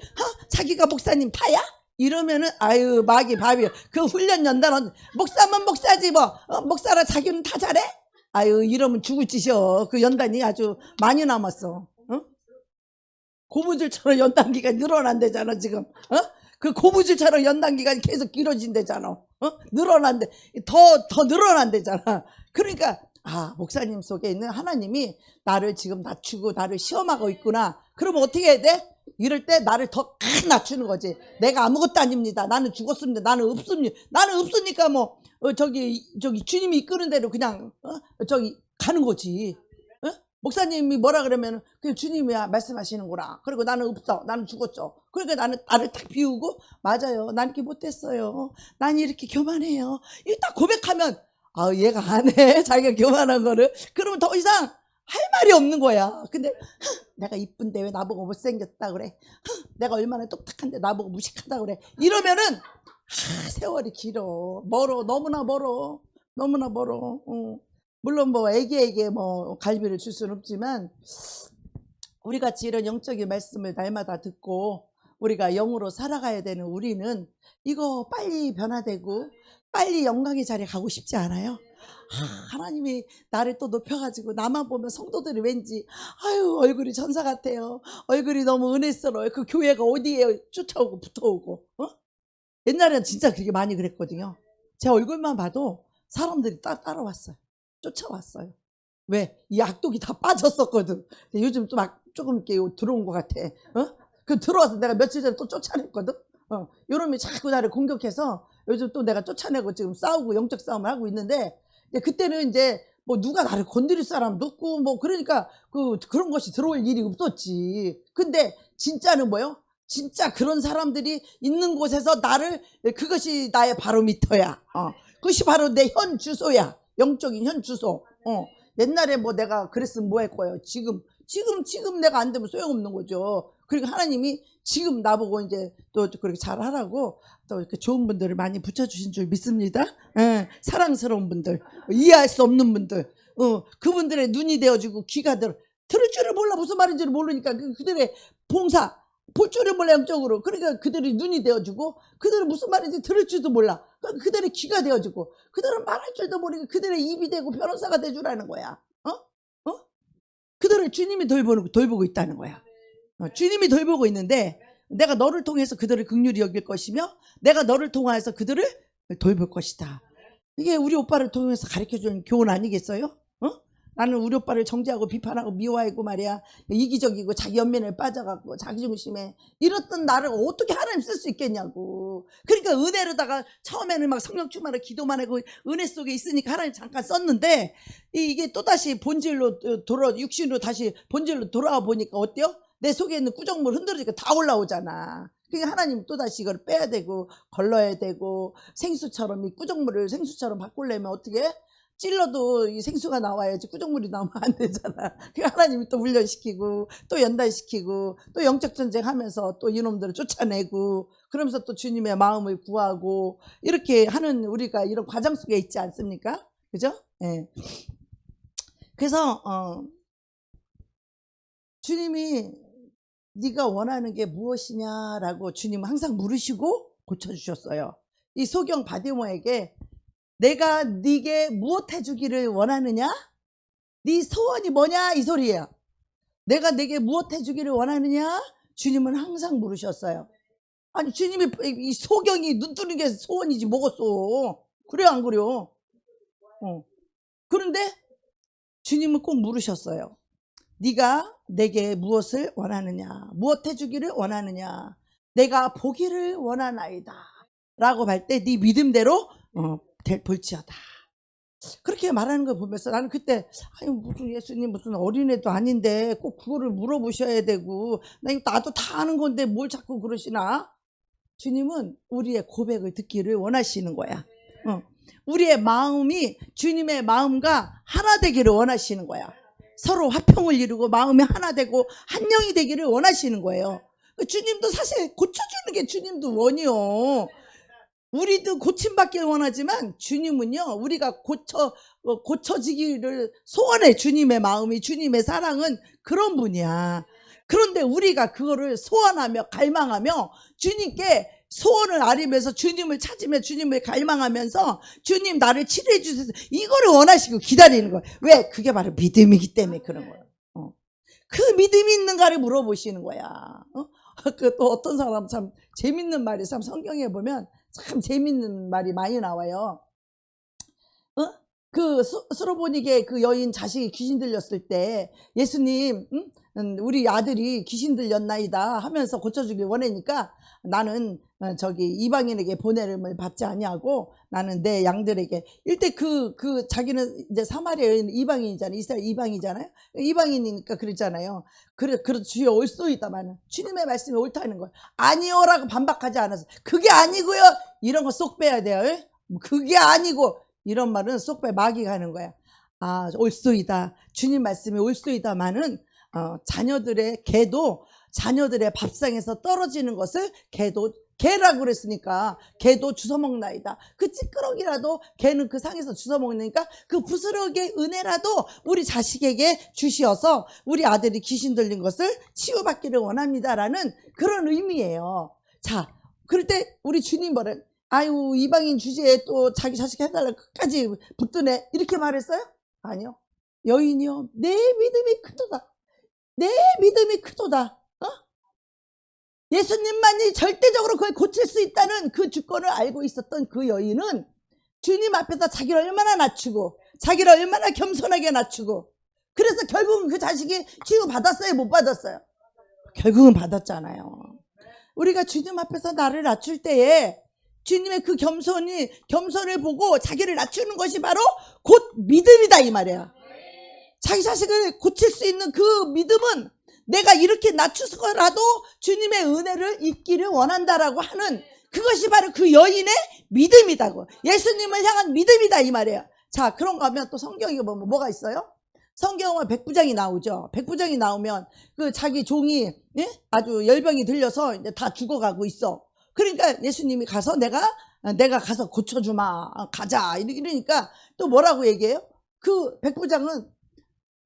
자기가 목사님 타야? 이러면은 아유 마귀 밥이요. 그 훈련 연단은 목사면 목사지 목사라 자기는 다 잘해? 아유 이러면 죽을 짓이여. 그 연단이 아주 많이 남았어. 고무줄처럼 연단 기간이 늘어난대잖아 지금. 그 고무줄처럼 연단 기간이 계속 길어진대잖아. 늘어난대. 더 늘어난대잖아. 그러니까 목사님 속에 있는 하나님이 나를 지금 낮추고 나를 시험하고 있구나. 그러면 어떻게 해야 돼? 이럴 때 나를 더 낮추는 거지. 내가 아무것도 아닙니다. 나는 죽었습니다. 나는 없습니다. 나는 없으니까 저기 주님이 이끄는 대로 그냥 저기 가는 거지. 목사님이 뭐라 그러면 그냥 주님이 말씀하시는구나. 그리고 나는 없어. 나는 죽었죠. 그러니까 나는 나를 딱 비우고 맞아요. 난 이렇게 못됐어요. 난 이렇게 교만해요. 이거 딱 고백하면 아 얘가 안 해. 자기가 교만한 거를. 그러면 더 이상 할 말이 없는 거야. 근데 내가 이쁜데 왜 나보고 못생겼다 그래. 내가 얼마나 똑똑한데 나보고 무식하다 그래. 이러면은 세월이 길어. 멀어. 너무나 멀어. 너무나 멀어. 물론 뭐 애기에게 뭐 갈비를 줄 수는 없지만 우리 같이 이런 영적인 말씀을 날마다 듣고 우리가 영으로 살아가야 되는 우리는 이거 빨리 변화되고 빨리 영광의 자리에 가고 싶지 않아요? 하나님이 나를 또 높여가지고 나만 보면 성도들이 왠지 아유 얼굴이 천사 같아요. 얼굴이 너무 은혜스러워요. 그 교회가 어디에요? 쫓아오고 붙어오고. 옛날에는 진짜 그렇게 많이 그랬거든요. 제 얼굴만 봐도 사람들이 따라왔어요. 쫓아왔어요. 왜? 이 악독이 다 빠졌었거든. 근데 요즘 또 막 조금 이렇게 들어온 것 같아. 그 들어와서 내가 며칠 전에 또 쫓아냈거든. 요놈이 자꾸 나를 공격해서 요즘 또 내가 쫓아내고 지금 싸우고 영적 싸움을 하고 있는데 그때는 이제 뭐 누가 나를 건드릴 사람도 없고 뭐 그러니까 그런 것이 들어올 일이 없었지. 근데 진짜는 뭐요? 진짜 그런 사람들이 있는 곳에서 나를 그것이 나의 바로미터야. 그것이 바로 내 현 주소야. 영적인 현 주소. 옛날에 뭐 내가 그랬으면 뭐 할 거예요. 지금 내가 안 되면 소용없는 거죠. 그러니까 하나님이 지금 나보고 이제 또 그렇게 잘 하라고 또 이렇게 좋은 분들을 많이 붙여주신 줄 믿습니다. 사랑스러운 분들, 이해할 수 없는 분들, 그분들의 눈이 되어주고 귀가 들을 줄을 몰라. 무슨 말인지를 모르니까 그들의 봉사, 볼 줄을 몰라 영적으로. 그러니까 그들이 눈이 되어주고 그들은 무슨 말인지 들을 줄도 몰라. 그러니까 그들의 귀가 되어주고 그들은 말할 줄도 모르고 그들의 입이 되고 변호사가 되주라는 거야. 그들을 주님이 돌보고 있다는 거야. 주님이 돌보고 있는데 내가 너를 통해서 그들을 긍휼히 여길 것이며 내가 너를 통해서 그들을 돌볼 것이다. 이게 우리 오빠를 통해서 가르쳐주는 교훈 아니겠어요? 나는 우리 오빠를 정죄하고 비판하고 미워하고 말이야 이기적이고 자기 연민에 빠져갖고 자기중심에 이랬던 나를 어떻게 하나님 쓸 수 있겠냐고. 그러니까 은혜로다가 처음에는 막 성령 충만을 기도만 하고 은혜 속에 있으니까 하나님 잠깐 썼는데 이게 또다시 본질로 육신으로 다시 본질로 돌아와 보니까 어때요? 내 속에 있는 구정물 흔들어지니까 다 올라오잖아. 그러니까 하나님 또다시 이걸 빼야 되고 걸러야 되고 생수처럼 이 구정물을 생수처럼 바꾸려면 어떻게 해? 찔러도 이 생수가 나와야지 구정물이 나오면 안 되잖아. 그러니까 하나님이 또 훈련시키고 또 연단시키고 또 영적 전쟁하면서 또 이놈들을 쫓아내고 그러면서 또 주님의 마음을 구하고 이렇게 하는 우리가 이런 과정 속에 있지 않습니까? 그죠? 예. 그래서 주님이 네가 원하는 게 무엇이냐라고 주님은 항상 물으시고 고쳐주셨어요. 이 소경 바디모에게 내가 네게 무엇 해주기를 원하느냐? 네 소원이 뭐냐? 이 소리예요. 내가 네게 무엇 해주기를 원하느냐? 주님은 항상 물으셨어요. 아니 주님이 이 소경이 눈 뜨는 게 소원이지 뭐겠어. 그래 안 그래요? 그런데 주님은 꼭 물으셨어요. 네가 내게 무엇을 원하느냐? 무엇 해주기를 원하느냐? 내가 보기를 원하나이다 라고 할 때 네 믿음대로 볼지어다. 그렇게 말하는 걸 보면서 나는 그때 아니 무슨 예수님 무슨 어린애도 아닌데 꼭 그거를 물어보셔야 되고 나도 다 아는 건데 뭘 자꾸 그러시나? 주님은 우리의 고백을 듣기를 원하시는 거야. 우리의 마음이 주님의 마음과 하나 되기를 원하시는 거야. 서로 화평을 이루고 마음이 하나 되고 한 영이 되기를 원하시는 거예요. 주님도 사실 고쳐주는 게 주님도 원이요. 우리도 고침받길 원하지만 주님은요 우리가 고쳐지기를 소원해. 주님의 마음이 주님의 사랑은 그런 분이야. 그런데 우리가 그거를 소원하며 갈망하며 주님께 소원을 아리면서 주님을 찾으며 주님을 갈망하면서 주님 나를 치료해 주셔서 이거를 원하시고 기다리는 거예요. 왜? 그게 바로 믿음이기 때문에 그런 거예요. 그 믿음이 있는가를 물어보시는 거야. 그 또 어떤 사람 참 재밌는 말이 참 성경에 보면 참 재밌는 말이 많이 나와요. 그 수로보닉의 그 여인 자식이 귀신 들렸을 때 예수님 우리 아들이 귀신 들렸나이다 하면서 고쳐주길 원하니까 나는 저기 이방인에게 보내름을 받지 아니하고 나는 내 양들에게 일대 그 자기는 이제 사마리아 여인 이방인이잖아요. 이스라엘 이방이잖아요. 이방인이니까 그랬잖아요. 그래 주여 옳소이다마는 주님의 말씀이 옳다는 거예요. 아니요라고 반박하지 않아서 그게 아니고요 이런 거 쏙 빼야 돼요. 그게 아니고 이런 말은 쏙 빼 마귀가 하는 거야. 아 옳소이다 주님 말씀이 옳소이다마는 자녀들의 개도 자녀들의 밥상에서 떨어지는 것을 개라고 그랬으니까 개도 주워먹나이다. 그 찌끄러기라도 개는 그 상에서 주워먹으니까 그 부스러기의 은혜라도 우리 자식에게 주시어서 우리 아들이 귀신 들린 것을 치유받기를 원합니다라는 그런 의미예요. 자, 그럴 때 우리 주님 뭐래? 아유 이방인 주제에 또 자기 자식 해달라고 끝까지 붙드네 이렇게 말했어요? 아니요. 여인이요 내 믿음이 크도다. 내 믿음이 크도다. 예수님만이 절대적으로 그걸 고칠 수 있다는 그 주권을 알고 있었던 그 여인은 주님 앞에서 자기를 얼마나 낮추고 자기를 얼마나 겸손하게 낮추고 그래서 결국은 그 자식이 치유받았어요? 못 받았어요? 결국은 받았잖아요. 우리가 주님 앞에서 나를 낮출 때에 주님의 그 겸손을 보고 자기를 낮추는 것이 바로 곧 믿음이다 이 말이에요. 자기 자식을 고칠 수 있는 그 믿음은 내가 이렇게 낮추서라도 주님의 은혜를 입기를 원한다라고 하는 그것이 바로 그 여인의 믿음이다고. 예수님을 향한 믿음이다 이 말이에요. 자, 그런가 하면 또 성경에 보면 뭐가 있어요? 성경은 백부장이 나오죠. 백부장이 나오면 그 자기 종이 아주 열병이 들려서 이제 다 죽어가고 있어. 그러니까 예수님이 가서 내가 가서 고쳐주마 가자 이러니까 또 뭐라고 얘기해요? 그 백부장은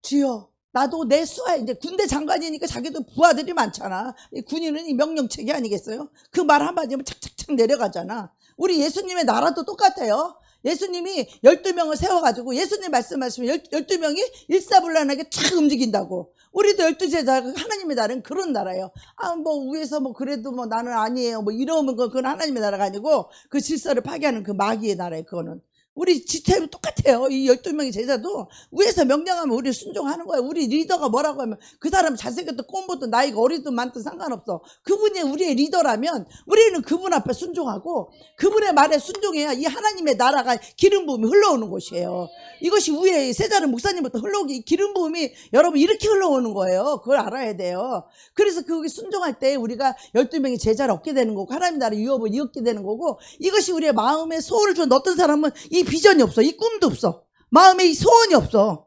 주여 나도 내 수하 이제 군대 장관이니까 자기도 부하들이 많잖아. 군인은 이 명령체계 아니겠어요? 그 말 한마디면 착착착 내려가잖아. 우리 예수님의 나라도 똑같아요. 예수님이 12명을 세워가지고 예수님 말씀하시면 12명이 일사불란하게 착 움직인다고. 우리도 12제자가 하나님의 나라는 그런 나라예요. 아, 뭐 위에서 뭐 그래도 뭐 나는 아니에요. 뭐 이러면 그건 하나님의 나라가 아니고 그 질서를 파괴하는 그 마귀의 나라예요. 그거는. 우리 지체도 똑같아요. 이 12명의 제자도 위에서 명령하면 우리 순종하는 거예요. 우리 리더가 뭐라고 하면 그 사람 잘생겼든 꼼보든 나이가 어리든 많든 상관없어. 그분이 우리의 리더라면 우리는 그분 앞에 순종하고 그분의 말에 순종해야 이 하나님의 나라가 기름 부음이 흘러오는 곳이에요. 이것이 위에 세자른 목사님부터 흘러오기 기름 부음이 여러분 이렇게 흘러오는 거예요. 그걸 알아야 돼요. 그래서 그게 순종할 때 우리가 12명의 제자를 얻게 되는 거고 하나님 나라 유업을 이었게 되는 거고 이것이 우리의 마음에 소원을 준 어떤 사람은 이 비전이 없어. 이 꿈도 없어. 마음에 이 소원이 없어.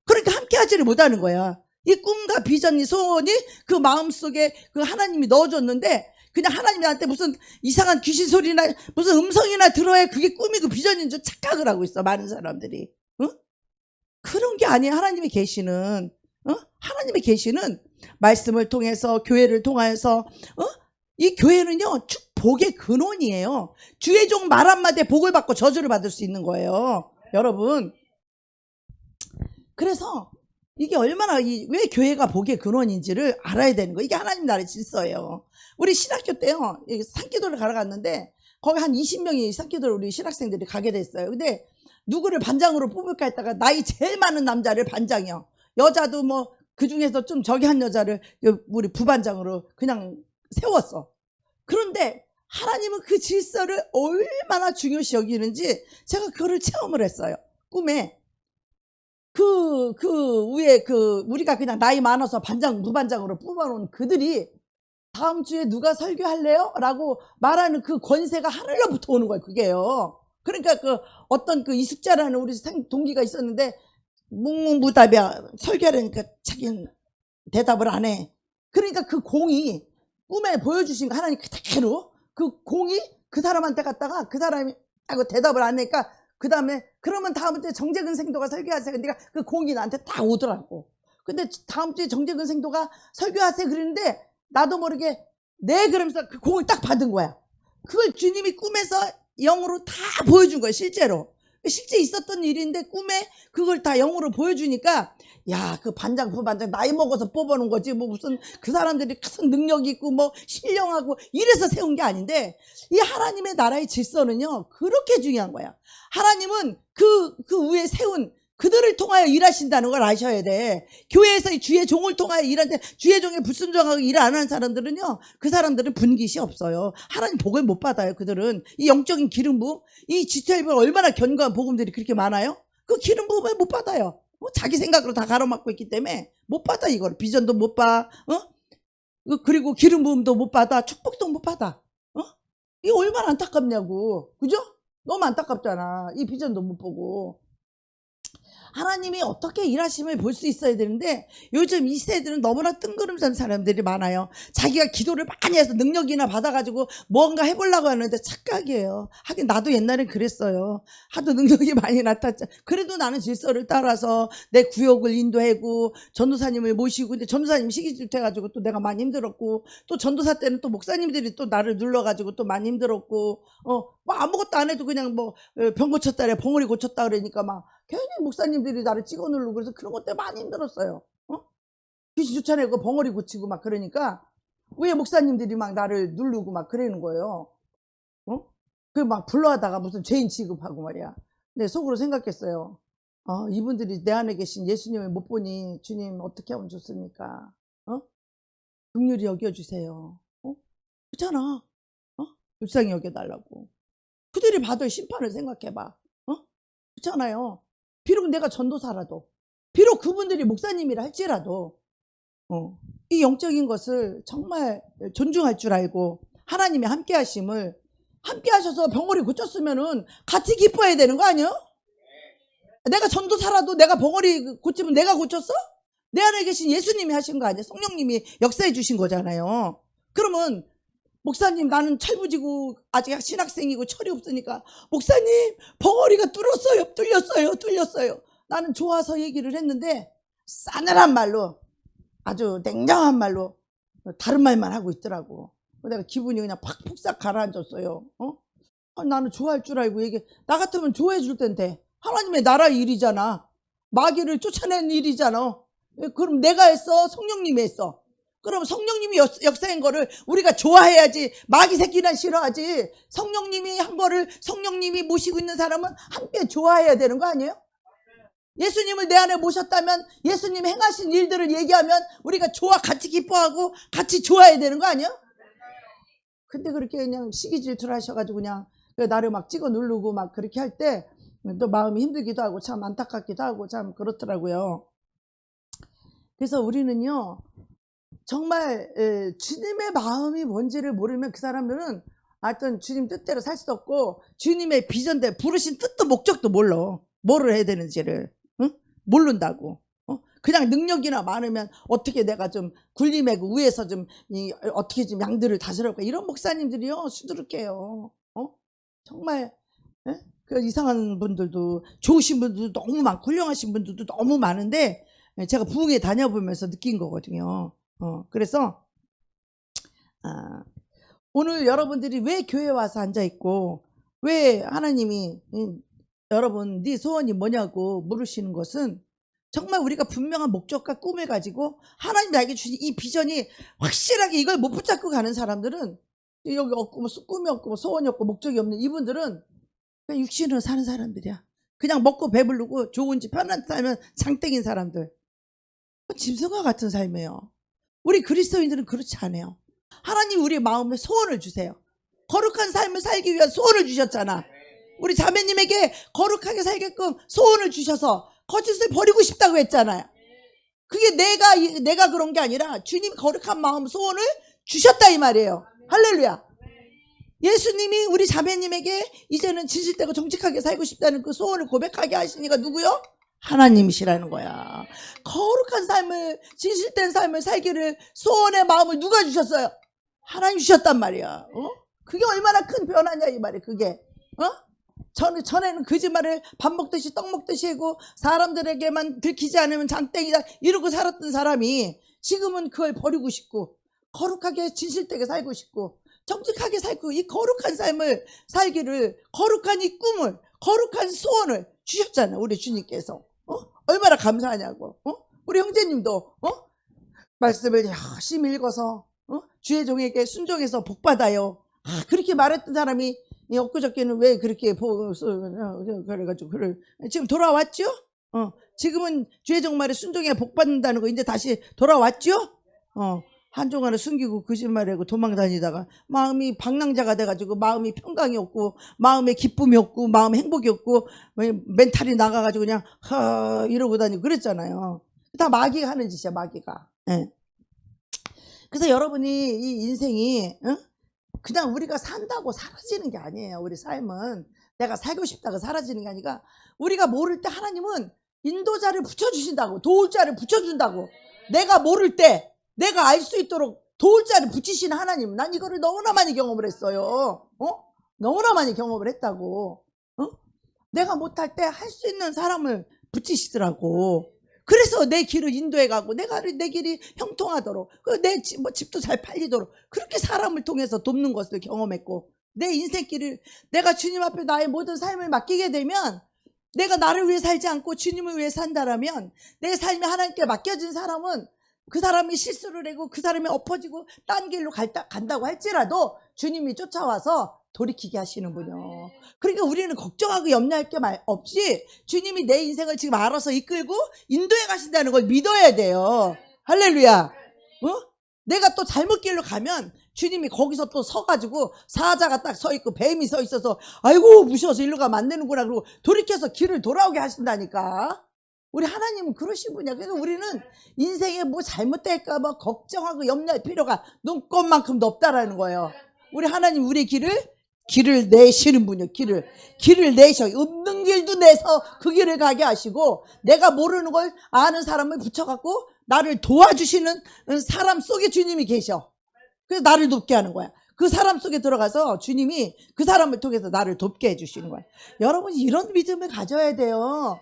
그러니까 함께 하지를 못하는 거야. 이 꿈과 비전, 이 소원이 그 마음속에 그 하나님이 넣어줬는데 그냥 하나님이 나한테 무슨 이상한 귀신 소리나 무슨 음성이나 들어야 그게 꿈이고 비전인 줄 착각을 하고 있어. 많은 사람들이. 그런 게 아니에요. 하나님의 계시는. 하나님의 계시는 말씀을 통해서 교회를 통해서 이 교회는요 축복의 근원이에요. 주의 종 말 한마디에 복을 받고 저주를 받을 수 있는 거예요. 여러분 그래서 이게 얼마나 왜 교회가 복의 근원인지를 알아야 되는 거예요. 이게 하나님 나라의 질서예요. 우리 신학교 때요 산기도를 가러 갔는데 거기 한 20명이 산기도를 우리 신학생들이 가게 됐어요. 근데 누구를 반장으로 뽑을까 했다가 나이 제일 많은 남자를 반장이요. 여자도 뭐 그중에서 좀 저기 한 여자를 우리 부반장으로 그냥 세웠어. 그런데 하나님은 그 질서를 얼마나 중요시 여기는지 제가 그거를 체험을 했어요. 꿈에 그 위에 우리가 그냥 나이 많아서 반장 부반장으로 뽑아놓은 그들이 다음 주에 누가 설교할래요? 라고 말하는 그 권세가 하늘로부터 오는 거예요. 그게요. 그러니까 어떤 이숙자라는 우리 동기가 있었는데 묵묵부답이야. 설교하려니까 자기는 대답을 안 해. 그러니까 그 공이 꿈에 보여주신 거 하나님 그대로 그 공이 그 사람한테 갔다가 그 사람이 대답을 안 하니까 그 다음에 그러면 다음 주에 정재근 생도가 설교하세요. 그러니까 그 공이 나한테 딱 오더라고. 근데 다음 주에 정재근 생도가 설교하세요 그러는데 나도 모르게 네 그러면서 그 공을 딱 받은 거야. 그걸 주님이 꿈에서 영으로 다 보여준 거야. 실제로 실제 있었던 일인데 꿈에 그걸 다 영으로 보여주니까 야, 그 반장 부반장 나이 먹어서 뽑아놓은 거지 뭐 무슨 그 사람들이 큰 능력 있고 뭐 신령하고 이래서 세운 게 아닌데 이 하나님의 나라의 질서는요 그렇게 중요한 거야. 하나님은 그 위에 세운 그들을 통하여 일하신다는 걸 아셔야 돼. 교회에서 주의 종을 통하여 일하는데 주의 종에 불순종하고 일 안 하는 사람들은요, 그 사람들은 분깃이 없어요. 하나님 복을 못 받아요. 그들은 이 영적인 기름 부음, 이 지체일보가 얼마나 견고한 복음들이 그렇게 많아요. 그 기름 부음을 못 받아요. 자기 생각으로 다 가로막고 있기 때문에 못 받아. 이걸 비전도 못 받아, 그리고 기름 부음도 못 받아, 축복도 못 받아. 이게 얼마나 안타깝냐고. 그죠? 너무 안타깝잖아. 이 비전도 못 보고. 하나님이 어떻게 일하심을 볼 수 있어야 되는데, 요즘 이 세대들은 너무나 뜬구름 잔 사람들이 많아요. 자기가 기도를 많이 해서 능력이나 받아가지고 뭔가 해보려고 하는데 착각이에요. 하긴 나도 옛날엔 그랬어요. 하도 능력이 많이 나타났죠. 그래도 나는 질서를 따라서 내 구역을 인도하고 전도사님을 모시고, 근데 전도사님 시기질투해가지고 또 내가 많이 힘들었고, 또 전도사 때는 또 목사님들이 또 나를 눌러가지고 또 많이 힘들었고, 뭐 아무것도 안 해도 그냥 뭐 병 고쳤다, 벙어리 고쳤다 그러니까 막 괜히 목사님들이 나를 찍어 누르고, 그래서 그런 것 때문에 많이 힘들었어요. 귀신 쫓아내고 벙어리 고치고 막 그러니까 왜 목사님들이 막 나를 누르고 막 그러는 거예요. 그 막 불러하다가 무슨 죄인 취급하고 말이야. 근데 속으로 생각했어요. 이분들이 내 안에 계신 예수님을 못 보니 주님 어떻게 하면 좋습니까? 긍휼히 여겨주세요. 그렇잖아. 불쌍히 여겨달라고. 그들이 받을 심판을 생각해봐. 그렇잖아요. 비록 내가 전도사라도, 비록 그분들이 목사님이라 할지라도, 이 영적인 것을 정말 존중할 줄 알고 하나님의 함께 하심을, 함께 하셔서 병어리 고쳤으면은 같이 기뻐해야 되는 거 아니야? 내가 전도사라도 내가 벙어리 고치면 내가 고쳤어? 내 안에 계신 예수님이 하신 거 아니야? 성령님이 역사해 주신 거잖아요. 그러면 목사님, 나는 철부지고 아직 신학생이고 철이 없으니까 목사님 벙어리가 뚫렸어요. 나는 좋아서 얘기를 했는데 싸늘한 말로, 아주 냉정한 말로 다른 말만 하고 있더라고. 내가 기분이 그냥 팍 푹싹 가라앉았어요. 나는 좋아할 줄 알고 나 같으면 좋아해 줄 텐데. 하나님의 나라 일이잖아. 마귀를 쫓아내는 일이잖아. 그럼 내가 했어? 성령님이 했어? 그럼 성령님이 역사한 거를 우리가 좋아해야지. 마귀 새끼는 싫어하지. 성령님이 한 거를 성령님이 모시고 있는 사람은 함께 좋아해야 되는 거 아니에요? 예수님을 내 안에 모셨다면 예수님 행하신 일들을 얘기하면 우리가 같이 기뻐하고 같이 좋아해야 되는 거 아니에요? 근데 그렇게 그냥 시기 질투를 하셔가지고 그냥 나를 막 찍어 누르고 막 그렇게 할 때 또 마음이 힘들기도 하고 참 안타깝기도 하고 참 그렇더라고요. 그래서 우리는요, 정말 주님의 마음이 뭔지를 모르면 그 사람들은 하여튼 주님 뜻대로 살 수 없고, 주님의 비전대로 부르신 뜻도 목적도 몰라. 뭐를 해야 되는지를 모른다고. 그냥 능력이나 많으면 어떻게 내가 좀 군림하고 위에서 좀 어떻게 좀 양들을 다스려볼까, 이런 목사님들이요 수두룩해요. 정말 그 이상한 분들도, 좋으신 분들도 너무 많고 훌륭하신 분들도 너무 많은데, 제가 부흥회 다녀보면서 느낀 거거든요. 그래서 오늘 여러분들이 왜 교회 와서 앉아있고 왜 하나님이 여러분 네 소원이 뭐냐고 물으시는 것은, 정말 우리가 분명한 목적과 꿈을 가지고 하나님 나에게 주신 이 비전이 확실하게 이걸 못 붙잡고 가는 사람들은, 여기 없고 뭐 꿈이 없고 뭐 소원이 없고 목적이 없는 이분들은 그냥 육신으로 사는 사람들이야. 그냥 먹고 배부르고 좋은 집 편한 삶은 장땡인 사람들. 짐승과 같은 삶이에요. 우리 그리스도인들은 그렇지 않아요. 하나님 우리의 마음에 소원을 주세요. 거룩한 삶을 살기 위한 소원을 주셨잖아. 우리 자매님에게 거룩하게 살게끔 소원을 주셔서 거짓을 버리고 싶다고 했잖아요. 그게 내가 그런 게 아니라 주님 거룩한 마음 소원을 주셨다 이 말이에요. 할렐루야. 예수님이 우리 자매님에게 이제는 진실되고 정직하게 살고 싶다는 그 소원을 고백하게 하시니까 누구요? 하나님이시라는 거야. 거룩한 삶을, 진실된 삶을 살기를 소원의 마음을 누가 주셨어요? 하나님 주셨단 말이야. 그게 얼마나 큰 변화냐 이 말이야. 그게 전에는 거짓말을 밥 먹듯이 떡 먹듯이 하고 사람들에게만 들키지 않으면 장땡이다 이러고 살았던 사람이, 지금은 그걸 버리고 싶고 거룩하게 진실되게 살고 싶고 정직하게 살고, 이 거룩한 삶을 살기를, 거룩한 이 꿈을, 거룩한 소원을 주셨잖아요. 우리 주님께서. 얼마나 감사하냐고. 우리 형제님도 말씀을 열심히 읽어서 주의 종에게 순종해서 복받아요. 그렇게 말했던 사람이 엊그저께는 왜 그렇게 그래가지고 지금 돌아왔죠? 지금은 주의 종말에 순종해 복 받는다는 거 이제 다시 돌아왔죠? 한동안은 숨기고 거짓말하고 도망 다니다가 마음이 방랑자가 돼가지고 마음이 평강이 없고 마음에 기쁨이 없고 마음에 행복이 없고 멘탈이 나가가지고 그냥 이러고 다니고 그랬잖아요. 다 마귀가 하는 짓이야, 마귀가. 예. 그래서 여러분이 이 인생이 그냥 우리가 산다고 사라지는 게 아니에요. 우리 삶은 내가 살고 싶다고 사라지는 게 아니라 우리가 모를 때 하나님은 인도자를 붙여주신다고, 도울 자를 붙여준다고. 내가 모를 때 내가 알 수 있도록 도울 자를 붙이시는 하나님. 난 이거를 너무나 많이 경험을 했어요. 너무나 많이 경험을 했다고. 내가 못할 때 할 수 있는 사람을 붙이시더라고. 그래서 내 길을 인도해가고 내 길이 형통하도록 내 집도 잘 팔리도록 그렇게 사람을 통해서 돕는 것을 경험했고, 내 인생길을 내가 주님 앞에 나의 모든 삶을 맡기게 되면 내가 나를 위해 살지 않고 주님을 위해 산다라면 내 삶이 하나님께 맡겨진 사람은 그 사람이 실수를 하고 그 사람이 엎어지고 딴 길로 간다고 할지라도 주님이 쫓아와서 돌이키게 하시는 분이요. 그러니까 우리는 걱정하고 염려할 게 없이 주님이 내 인생을 지금 알아서 이끌고 인도해 가신다는 걸 믿어야 돼요. 할렐루야. 내가 또 잘못 길로 가면 주님이 거기서 또 서가지고 사자가 딱 서 있고 뱀이 서 있어서 아이고 무서워서 일로 가면 안 되는구나 그러고 돌이켜서 길을 돌아오게 하신다니까. 우리 하나님은 그러신 분이야. 그래서 우리는 인생에 뭐 잘못될까 봐 걱정하고 염려할 필요가 눈꼽만큼도 없다라는 거예요. 우리 하나님 우리 길을 내시는 분이요. 길을 내셔. 없는 길도 내서 그 길을 가게 하시고 내가 모르는 걸 아는 사람을 붙여갖고 나를 도와주시는 사람 속에 주님이 계셔. 그래서 나를 돕게 하는 거야. 그 사람 속에 들어가서 주님이 그 사람을 통해서 나를 돕게 해주시는 거야. 여러분 이런 믿음을 가져야 돼요.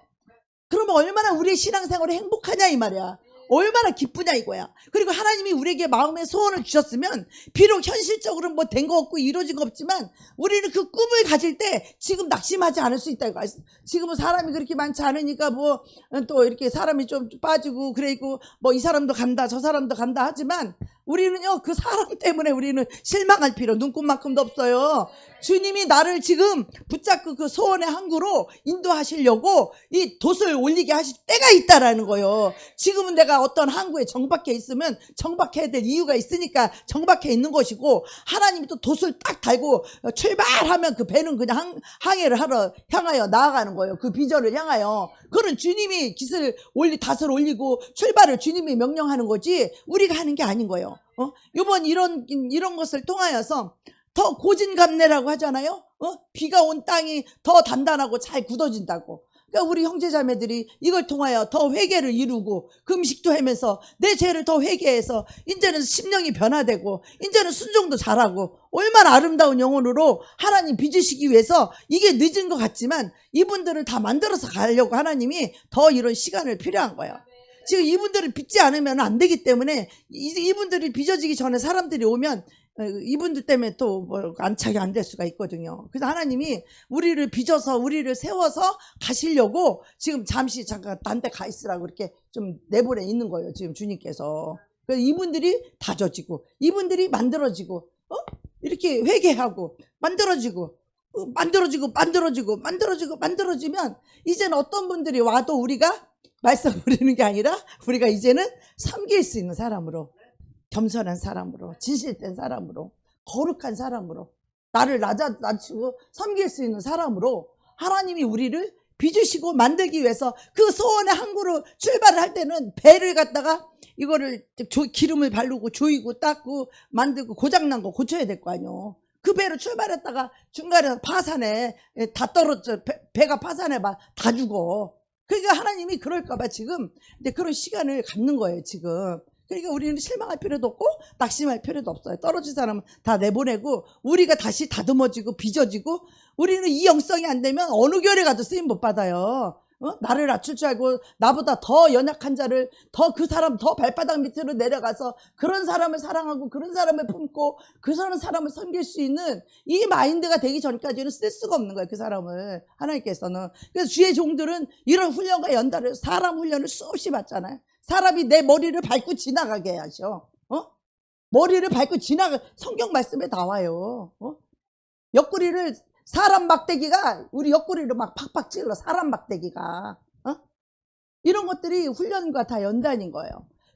그러면 얼마나 우리의 신앙생활이 행복하냐 이 말이야. 얼마나 기쁘냐 이거야. 그리고 하나님이 우리에게 마음의 소원을 주셨으면 비록 현실적으로 뭐 된 거 없고 이루어진 거 없지만 우리는 그 꿈을 가질 때 지금 낙심하지 않을 수 있다 이거. 지금은 사람이 그렇게 많지 않으니까 뭐 또 이렇게 사람이 좀 빠지고 그래고 뭐 이 사람도 간다 저 사람도 간다 하지만 우리는요 그 사람 때문에 우리는 실망할 필요 눈꼽만큼도 없어요. 주님이 나를 지금 붙잡고 그 소원의 항구로 인도하시려고 이 돛을 올리게 하실 때가 있다라는 거예요. 지금은 내가 어떤 항구에 정박해 있으면 정박해야 될 이유가 있으니까 정박해 있는 것이고 하나님이 또 돛을 딱 달고 출발하면 그 배는 그냥 항해를 하러 향하여 나아가는 거예요. 그 비전을 향하여. 그건 주님이 닷을 올리고 출발을 주님이 명령하는 거지 우리가 하는 게 아닌 거예요. 이번 이런 것을 통하여서 더 고진감래라고 하잖아요. 비가 온 땅이 더 단단하고 잘 굳어진다고. 그러니까 우리 형제자매들이 이걸 통하여 더 회개를 이루고 금식도 하면서 내 죄를 더 회개해서 이제는 심령이 변화되고 이제는 순종도 잘하고 얼마나 아름다운 영혼으로 하나님 빚으시기 위해서 이게 늦은 것 같지만 이분들을 다 만들어서 가려고 하나님이 더 이런 시간을 필요한 거예요. 지금 이분들을 빚지 않으면 안 되기 때문에 이분들이 빚어지기 전에 사람들이 오면 이분들 때문에 또 뭐 안착이 안 될 수가 있거든요. 그래서 하나님이 우리를 빚어서 우리를 세워서 가시려고 지금 잠시 잠깐 딴 데 가 있으라고 이렇게 좀 내보내 있는 거예요. 지금 주님께서. 그래서 이분들이 다져지고 이분들이 만들어지고 이렇게 회개하고 만들어지고 만들어지면 이제는 어떤 분들이 와도 우리가 말썽 부리는 게 아니라 우리가 이제는 섬길 수 있는 사람으로 겸손한 사람으로 진실된 사람으로 거룩한 사람으로 나를 낮추고 섬길 수 있는 사람으로 하나님이 우리를 빚으시고 만들기 위해서 그 소원의 항구로 출발을 할 때는 배를 갖다가 이거를 기름을 바르고 조이고 닦고 만들고 고장난 거 고쳐야 될 거 아니에요. 그 배로 출발했다가 중간에 파산에 다 떨어져 배가 파산해 봐 다 죽어. 그러니까 하나님이 그럴까봐 지금 이제 그런 시간을 갖는 거예요 지금. 그러니까 우리는 실망할 필요도 없고 낙심할 필요도 없어요. 떨어진 사람은 다 내보내고 우리가 다시 다듬어지고 빚어지고 우리는 이 영성이 안 되면 어느 교회 가도 쓰임 못 받아요. 나를 낮출 줄 알고 나보다 더 연약한 자를 더 그 사람 더 발바닥 밑으로 내려가서 그런 사람을 사랑하고 그런 사람을 품고 그 사람을 섬길 수 있는 이 마인드가 되기 전까지는 쓸 수가 없는 거예요. 그 사람을 하나님께서는. 그래서 주의 종들은 이런 훈련과 연달을 사람 훈련을 수없이 받잖아요. 사람이 내 머리를 밟고 지나가게 하셔. 머리를 밟고 성경 말씀에 나와요. 옆구리를 사람 막대기가 우리 옆구리를 막 팍팍 찔러. 사람 막대기가 이런 것들이 훈련과 다 연단인 거예요.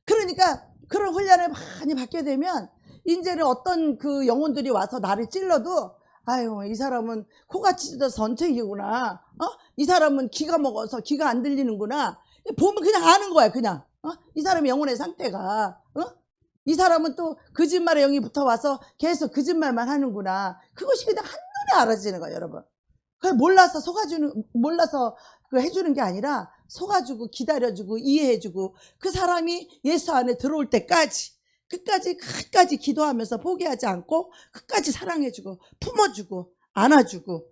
그러니까 그런 훈련을 많이 받게 되면 이제는 어떤 그 영혼들이 와서 나를 찔러도 아유, 이 사람은 코가 찢어져서 전체이구나. 이 사람은 귀가 먹어서 귀가 안 들리는구나. 보면 그냥 아는 거야, 그냥. 이 사람의 영혼의 상태가. 이 사람은 또 거짓말의 영이 붙어와서 계속 거짓말만 하는구나. 그것이 그냥 한눈에 알아지는 거예요, 여러분. 그걸 몰라서 그 해주는 게 아니라 속아주고 기다려주고 이해해주고 그 사람이 예수 안에 들어올 때까지 끝까지 기도하면서 포기하지 않고 끝까지 사랑해주고 품어주고 안아주고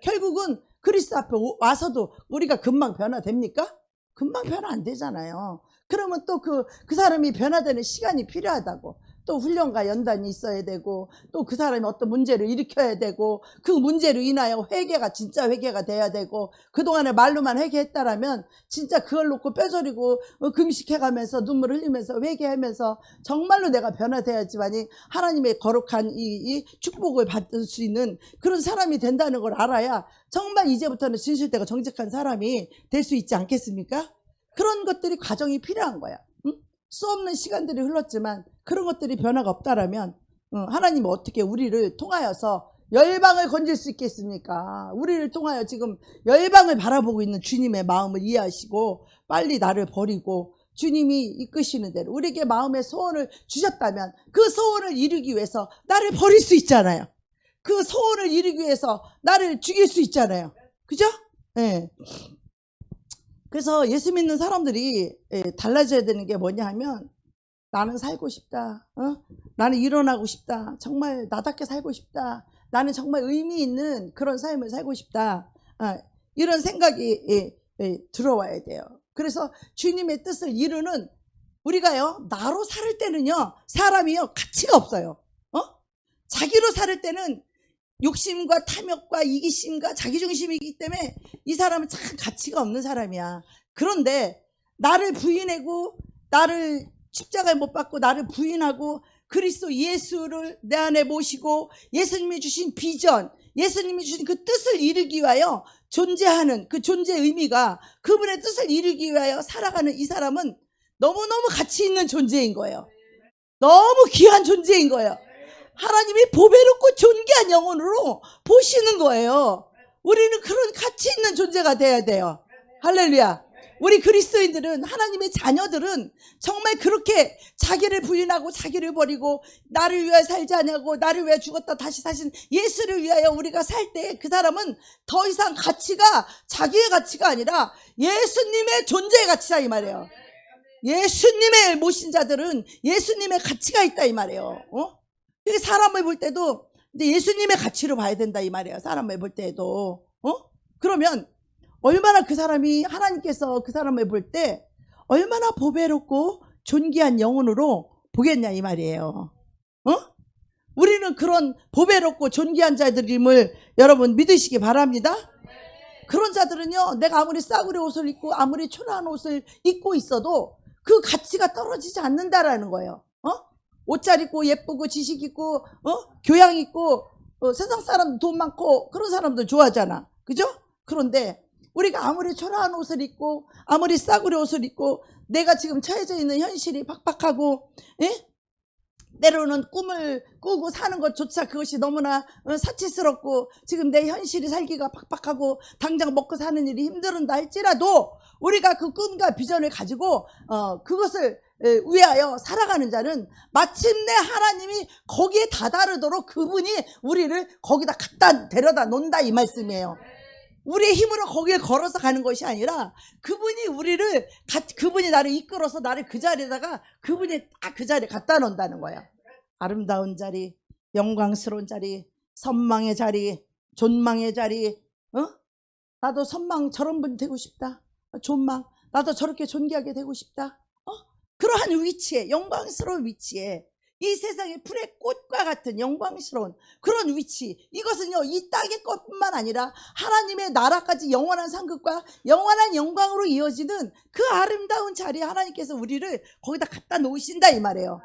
결국은 그리스도 앞에 와서도 우리가 금방 변화됩니까? 금방 변화 안 되잖아요. 그러면 또 그 사람이 변화되는 시간이 필요하다고. 또 훈련과 연단이 있어야 되고 또 그 사람이 어떤 문제를 일으켜야 되고 그 문제로 인하여 회개가 진짜 회개가 돼야 되고 그동안에 말로만 회개했다라면 진짜 그걸 놓고 뼈저리고 금식해가면서 눈물 흘리면서 회개하면서 정말로 내가 변화돼야지만이 하나님의 거룩한 이 축복을 받을 수 있는 그런 사람이 된다는 걸 알아야 정말 이제부터는 진실되고 정직한 사람이 될 수 있지 않겠습니까? 그런 것들이 과정이 필요한 거야. 수없는 시간들이 흘렀지만 그런 것들이 변화가 없다라면 하나님은 어떻게 우리를 통하여서 열방을 건질 수 있겠습니까? 우리를 통하여 지금 열방을 바라보고 있는 주님의 마음을 이해하시고 빨리 나를 버리고 주님이 이끄시는 대로 우리에게 마음의 소원을 주셨다면 그 소원을 이루기 위해서 나를 버릴 수 있잖아요. 그 소원을 이루기 위해서 나를 죽일 수 있잖아요. 그죠? 네. 그래서 예수 믿는 사람들이 달라져야 되는 게 뭐냐 하면 나는 살고 싶다. 나는 일어나고 싶다. 정말 나답게 살고 싶다. 나는 정말 의미 있는 그런 삶을 살고 싶다. 이런 생각이 들어와야 돼요. 그래서 주님의 뜻을 이루는 우리가요. 나로 살 때는요. 사람이요. 가치가 없어요. 자기로 살 때는 욕심과 탐욕과 이기심과 자기중심이기 때문에 이 사람은 참 가치가 없는 사람이야. 그런데 나를 부인하고 나를 십자가에 못 박고 나를 부인하고 그리스도 예수를 내 안에 모시고 예수님이 주신 비전, 예수님이 주신 그 뜻을 이루기 위하여 존재하는 그 존재의 의미가 그분의 뜻을 이루기 위하여 살아가는 이 사람은 너무너무 가치 있는 존재인 거예요. 너무 귀한 존재인 거예요. 하나님이 보배롭고 존귀한 영혼으로 보시는 거예요. 우리는 그런 가치 있는 존재가 돼야 돼요. 할렐루야. 우리 그리스도인들은 하나님의 자녀들은 정말 그렇게 자기를 부인하고 자기를 버리고 나를 위하여 살지 않냐고 나를 위하여 죽었다 다시 사신 예수를 위하여 우리가 살 때 그 사람은 더 이상 가치가 자기의 가치가 아니라 예수님의 존재의 가치다 이 말이에요. 예수님의 모신 자들은 예수님의 가치가 있다 이 말이에요. 사람을 볼 때도 이제 예수님의 가치로 봐야 된다 이 말이에요. 사람을 볼 때도 그러면 얼마나 그 사람이 하나님께서 그 사람을 볼 때 얼마나 보배롭고 존귀한 영혼으로 보겠냐 이 말이에요. 우리는 그런 보배롭고 존귀한 자들임을 여러분 믿으시기 바랍니다. 그런 자들은요, 내가 아무리 싸구려 옷을 입고 아무리 초라한 옷을 입고 있어도 그 가치가 떨어지지 않는다라는 거예요. 옷 잘 입고 예쁘고 지식 있고 교양 있고 세상 사람 돈 많고 그런 사람들 좋아하잖아. 그죠? 그런데 우리가 아무리 초라한 옷을 입고 아무리 싸구려 옷을 입고 내가 지금 처해져 있는 현실이 팍팍하고 때로는 꿈을 꾸고 사는 것조차 그것이 너무나 사치스럽고 지금 내 현실이 살기가 팍팍하고 당장 먹고 사는 일이 힘들다 할지라도 우리가 그 꿈과 비전을 가지고 그것을 위하여 살아가는 자는 마침내 하나님이 거기에 다다르도록 그분이 우리를 거기다 갖다 데려다 놓는다 이 말씀이에요. 우리의 힘으로 거기에 걸어서 가는 것이 아니라 그분이 나를 이끌어서 나를 그 자리에다가 그분이 딱 그 자리에 갖다 놓는다는 거야. 아름다운 자리, 영광스러운 자리, 선망의 자리, 존망의 자리. 나도 선망 저런 분 되고 싶다. 존망 나도 저렇게 존귀하게 되고 싶다. 그러한 위치에 영광스러운 위치에 이 세상의 풀의 꽃과 같은 영광스러운 그런 위치 이것은요 이 땅의 것뿐만 아니라 하나님의 나라까지 영원한 상급과 영원한 영광으로 이어지는 그 아름다운 자리에 하나님께서 우리를 거기다 갖다 놓으신다 이 말이에요.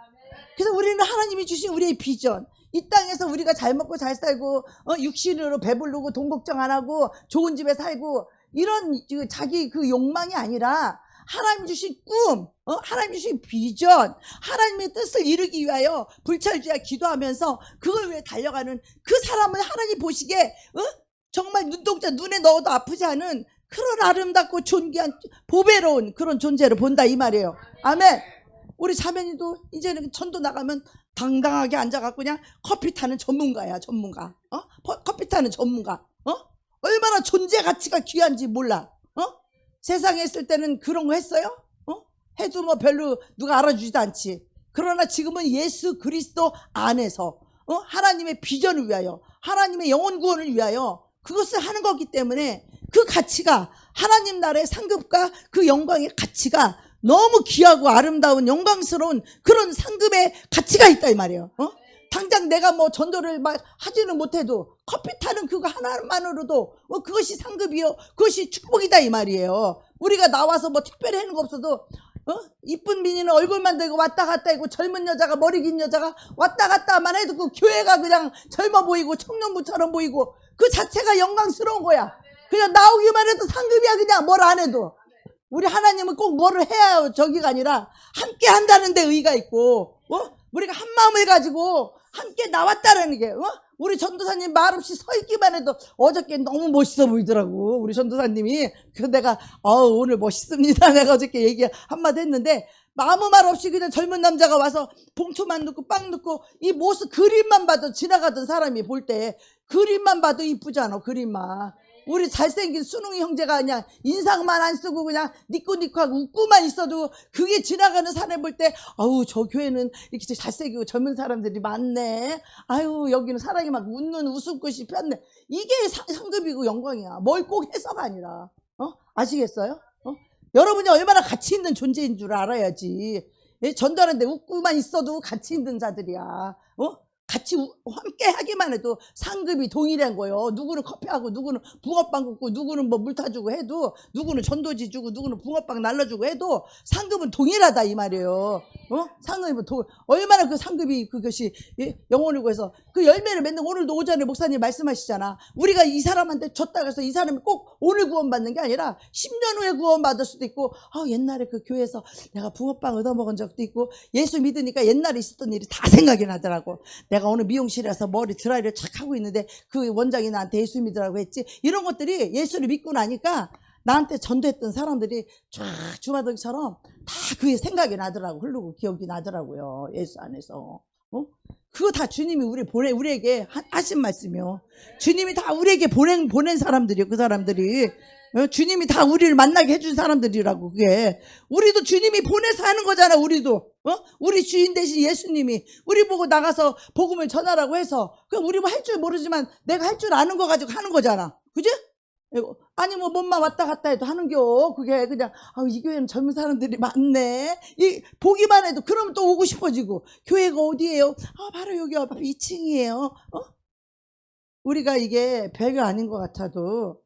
그래서 우리는 하나님이 주신 우리의 비전 이 땅에서 우리가 잘 먹고 잘 살고 육신으로 배부르고 돈 걱정 안 하고 좋은 집에 살고 이런 자기 그 욕망이 아니라 하나님 주신 꿈, 하나님 주신 비전, 하나님의 뜻을 이루기 위하여 불철주야 기도하면서 그걸 위해 달려가는 그 사람을 하나님 보시기에 정말 눈동자 눈에 넣어도 아프지 않은 그런 아름답고 존귀한 보배로운 그런 존재를 본다 이 말이에요. 아멘. 우리 자매님도 이제는 전도 나가면 당당하게 앉아갖고 그냥 커피 타는 전문가야, 전문가. 커피 타는 전문가. 얼마나 존재 가치가 귀한지 몰라. 세상에 있을 때는 그런 거 했어요? 해도 뭐 별로 누가 알아주지도 않지. 그러나 지금은 예수 그리스도 안에서 하나님의 비전을 위하여, 하나님의 영혼 구원을 위하여 그것을 하는 거기 때문에 그 가치가, 하나님 나라의 상급과 그 영광의 가치가 너무 귀하고 아름다운 영광스러운 그런 상급의 가치가 있다 이 말이에요. 당장 내가 뭐 전도를 막 하지는 못해도 커피 타는 그거 하나만으로도 그것이 상급이요, 그것이 축복이다 이 말이에요. 우리가 나와서 뭐 특별히 하는 거 없어도 이쁜 미니는 얼굴만 들고 왔다 갔다 하고, 젊은 여자가, 머리 긴 여자가 왔다 갔다만 해도 그 교회가 그냥 젊어 보이고 청년부처럼 보이고 그 자체가 영광스러운 거야. 그냥 나오기만 해도 상급이야. 그냥 뭘 안 해도. 우리 하나님은 꼭 뭐를 해야 저기가 아니라 함께 한다는 데 의의가 있고, 우리가 한 마음을 가지고 함께 나왔다라는 게, 우리 전도사님 말없이 서 있기만 해도 어저께 너무 멋있어 보이더라고, 우리 전도사님이. 그래서 내가 오늘 멋있습니다 내가 어저께 얘기 한마디 했는데, 아무 말 없이 그냥 젊은 남자가 와서 봉투만 넣고 빵 넣고, 이 모습 그림만 봐도, 지나가던 사람이 볼 때 그림만 봐도 이쁘잖아. 그림만. 우리 잘생긴 순웅이 형제가 그냥 인상만 안 쓰고 그냥 니꼬니꼬하고 웃고만 있어도 그게 지나가는 사람 볼 때, 아우 저 교회는 이렇게 잘생기고 젊은 사람들이 많네, 아유 여기는 사람이 막 웃는 웃음꽃이 폈네. 이게 상급이고 영광이야. 뭘 꼭 해서가 아니라. 아시겠어요? 여러분이 얼마나 가치 있는 존재인 줄 알아야지. 전도하는데 웃고만 있어도 가치 있는 자들이야. 같이 함께 하기만 해도 상급이 동일한 거예요. 누구는 커피하고, 누구는 붕어빵 굽고, 누구는 뭐 물 타주고 해도, 누구는 전도지 주고, 누구는 붕어빵 날라주고 해도 상급은 동일하다 이 말이에요. 상급은 얼마나 그 상급이 그것이 영혼을 구해서 그 열매를 맺는. 오늘도 오전에 목사님 말씀하시잖아. 우리가 이 사람한테 줬다 그래서 이 사람이 꼭 오늘 구원받는 게 아니라 10년 후에 구원받을 수도 있고, 옛날에 그 교회에서 내가 붕어빵 얻어먹은 적도 있고, 예수 믿으니까 옛날에 있었던 일이 다 생각이 나더라고. 내가 오늘 미용실에서 머리 드라이를 착 하고 있는데 그 원장이 나한테 예수 믿으라고 했지. 이런 것들이 예수를 믿고 나니까 나한테 전도했던 사람들이 쫙 주마등처럼 다 그게 생각이 나더라고. 흐르고 기억이 나더라고요. 예수 안에서. 그거 다 주님이 우리에게 하신 말씀이요. 주님이 다 우리에게 보낸 사람들이요. 그 사람들이. 주님이 다 우리를 만나게 해준 사람들이라고. 그게 우리도 주님이 보내서 하는 거잖아. 우리도 우리 주인 대신 예수님이 우리 보고 나가서 복음을 전하라고 해서, 그냥 우리 뭐 할 줄 모르지만 내가 할 줄 아는 거 가지고 하는 거잖아. 그지? 아니 뭐 몸만 왔다 갔다 해도 하는겨. 그게 그냥 이 교회는 젊은 사람들이 많네, 이 보기만 해도 그러면 또 오고 싶어지고. 교회가 어디예요? 바로 여기요, 바로 2층이에요. 우리가 이게 별거 아닌 것 같아도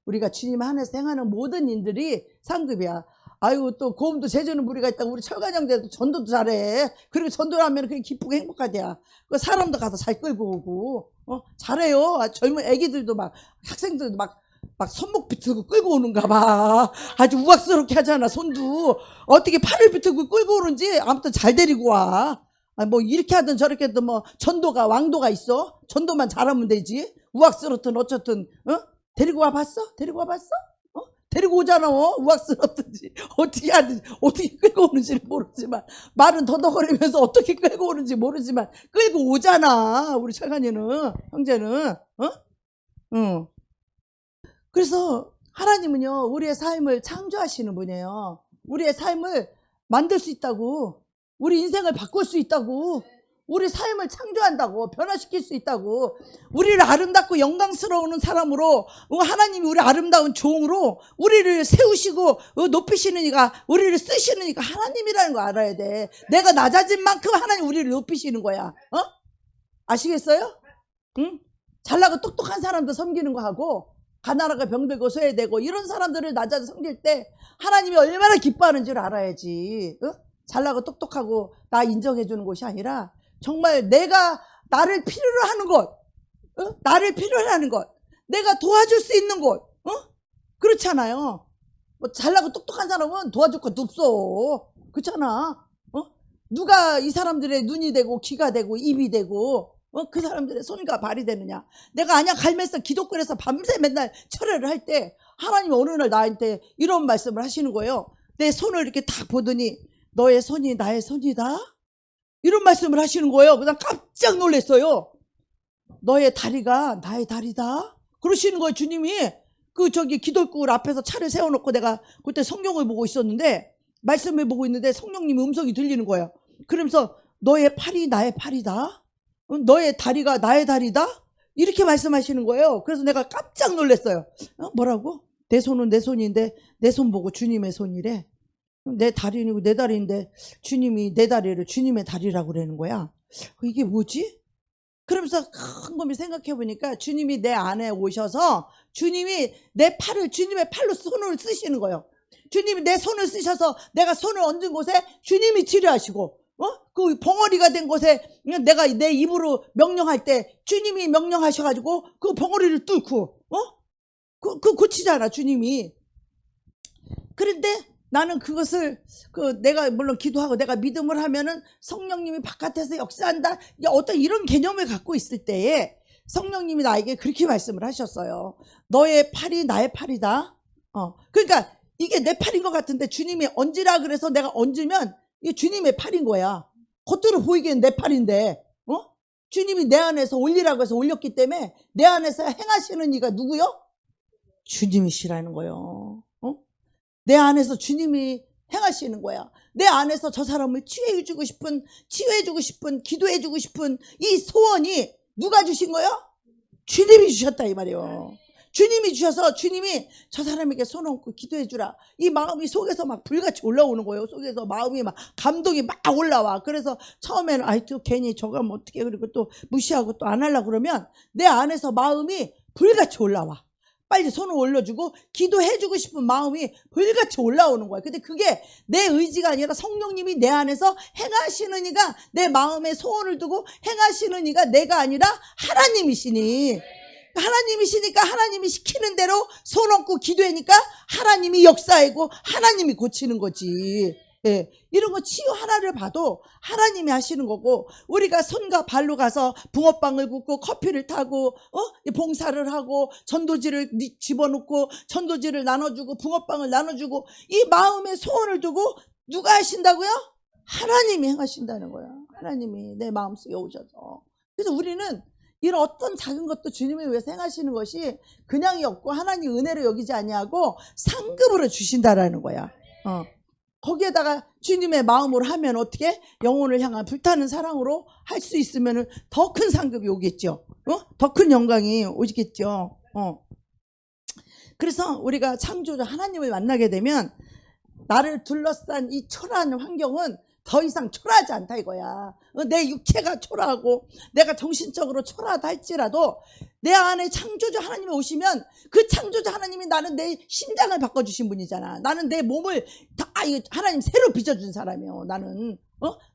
우리가 주님 안에서 행하는 모든 일들이 상급이야. 아유 또 고음도 제주는 무리가 있다고. 우리 철관 형제도 전도도 잘해. 그리고 전도를 하면 그렇게 기쁘고 행복하대야. 그 사람도 가서 잘 끌고 오고 잘해요. 젊은 애기들도 막, 학생들도 막 손목 비틀고 끌고 오는가 봐. 아주 우악스럽게 하잖아. 손도 어떻게 팔을 비틀고 끌고 오는지. 아무튼 잘 데리고 와. 뭐 이렇게 하든 저렇게 하든 뭐 전도가 왕도가 있어? 전도만 잘하면 되지. 우악스럽든 어쨌든 데리고 와 봤어? 데리고 와 봤어? 데리고 오잖아. 우악스럽든지 어떻게 하든지, 어떻게 끌고 오는지는 모르지만, 말은 더덕거리면서 어떻게 끌고 오는지 모르지만 끌고 오잖아. 우리 철간이는, 형제는. 그래서 하나님은요, 우리의 삶을 창조하시는 분이에요. 우리의 삶을 만들 수 있다고, 우리 인생을 바꿀 수 있다고, 우리 삶을 창조한다고, 변화시킬 수 있다고, 우리를 아름답고 영광스러운 사람으로, 하나님이 우리 아름다운 종으로 우리를 세우시고 높이시는 이가, 우리를 쓰시는 이가 하나님이라는 거 알아야 돼. 내가 낮아진 만큼 하나님 우리를 높이시는 거야. 아시겠어요? 응? 잘나고 똑똑한 사람도 섬기는 거 하고, 가난하고 병들고 소외되고 이런 사람들을 낮아서 섬길 때 하나님이 얼마나 기뻐하는지를 알아야지. 잘나고 똑똑하고 나 인정해 주는 것이 아니라 정말 내가 나를 필요로 하는 것, 나를 필요로 하는 것, 내가 도와줄 수 있는 곳, 그렇잖아요. 뭐 잘나고 똑똑한 사람은 도와줄 것도 없어. 그렇잖아. 누가 이 사람들의 눈이 되고 귀가 되고 입이 되고 그 사람들의 손과 발이 되느냐. 내가 안약 갈면서 기도권에서 밤새 맨날 철회를 할 때 하나님이 어느 날 나한테 이런 말씀을 하시는 거예요. 내 손을 이렇게 딱 보더니 너의 손이 나의 손이다, 이런 말씀을 하시는 거예요. 그냥 깜짝 놀랐어요. 너의 다리가 나의 다리다 그러시는 거예요. 주님이 그 기도꾼 앞에서 차를 세워놓고 내가 그때 성경을 보고 있었는데, 말씀을 보고 있는데 성령님 음성이 들리는 거예요. 그러면서 너의 팔이 나의 팔이다, 너의 다리가 나의 다리다, 이렇게 말씀하시는 거예요. 그래서 내가 깜짝 놀랐어요. 뭐라고? 내 손은 내 손인데 내 손 보고 주님의 손이래. 내 다리는 내 다리인데 주님이 내 다리를 주님의 다리라고 그러는 거야. 이게 뭐지? 그러면서 곰곰이 생각해 보니까 주님이 내 안에 오셔서 주님이 내 팔을 주님의 팔로 손을 쓰시는 거예요. 주님이 내 손을 쓰셔서 내가 손을 얹은 곳에 주님이 치료하시고, 그 벙어리가 된 곳에 내가 내 입으로 명령할 때 주님이 명령하셔가지고 그 벙어리를 뚫고 그 고치잖아 주님이. 그런데 나는 그것을 내가 물론 기도하고 내가 믿음을 하면은 성령님이 바깥에서 역사한다, 어떤 이런 개념을 갖고 있을 때에 성령님이 나에게 그렇게 말씀을 하셨어요. 너의 팔이 나의 팔이다. 그러니까 이게 내 팔인 것 같은데 주님이 얹으라 그래서 내가 얹으면 이게 주님의 팔인 거야. 겉으로 보이기엔 내 팔인데 주님이 내 안에서 올리라고 해서 올렸기 때문에 내 안에서 행하시는 이가 누구요? 주님이시라는 거예요. 내 안에서 주님이 행하시는 거야. 내 안에서 저 사람을 치유해주고 싶은, 기도해주고 싶은 이 소원이 누가 주신 거예요? 주님이 주셨다 이 말이에요. 주님이 주셔서 주님이 저 사람에게 손 얹고 기도해주라. 이 마음이 속에서 막 불같이 올라오는 거예요. 속에서 마음이 막 감동이 막 올라와. 그래서 처음에는 또 괜히 저거 뭐 어떻게, 그리고 또 무시하고 또 안 하려고 그러면 내 안에서 마음이 불같이 올라와. 빨리 손을 올려주고 기도해주고 싶은 마음이 불같이 올라오는 거야. 근데 그게 내 의지가 아니라 성령님이 내 안에서 행하시는 이가, 내 마음에 소원을 두고 행하시는 이가 내가 아니라 하나님이시니, 하나님이시니까 하나님이 시키는 대로 손 얹고 기도하니까 하나님이 역사하고 하나님이 고치는 거지. 예, 이런 거 치유 하나를 봐도 하나님이 하시는 거고, 우리가 손과 발로 가서 붕어빵을 굽고 커피를 타고 봉사를 하고 전도지를 집어넣고 전도지를 나눠주고 붕어빵을 나눠주고, 이 마음에 소원을 두고 누가 하신다고요? 하나님이 행하신다는 거야. 하나님이 내 마음속에 오셔서. 그래서 우리는 이런 어떤 작은 것도 주님을 위해서 행하시는 것이 그냥이 없고 하나님 은혜로 여기지 아니하고 상급으로 주신다라는 거야. 거기에다가 주님의 마음으로 하면 어떻게? 영혼을 향한 불타는 사랑으로 할 수 있으면 더 큰 상급이 오겠죠. 더 큰 영광이 오겠죠. 그래서 우리가 창조주 하나님을 만나게 되면 나를 둘러싼 이 초라한 환경은 더 이상 초라하지 않다 이거야. 내 육체가 초라하고 내가 정신적으로 초라하다 할지라도 내 안에 창조주 하나님이 오시면 그 창조주 하나님이 나는 내 심장을 바꿔주신 분이잖아. 나는 내 몸을 다 하나님 새로 빚어준 사람이요. 나는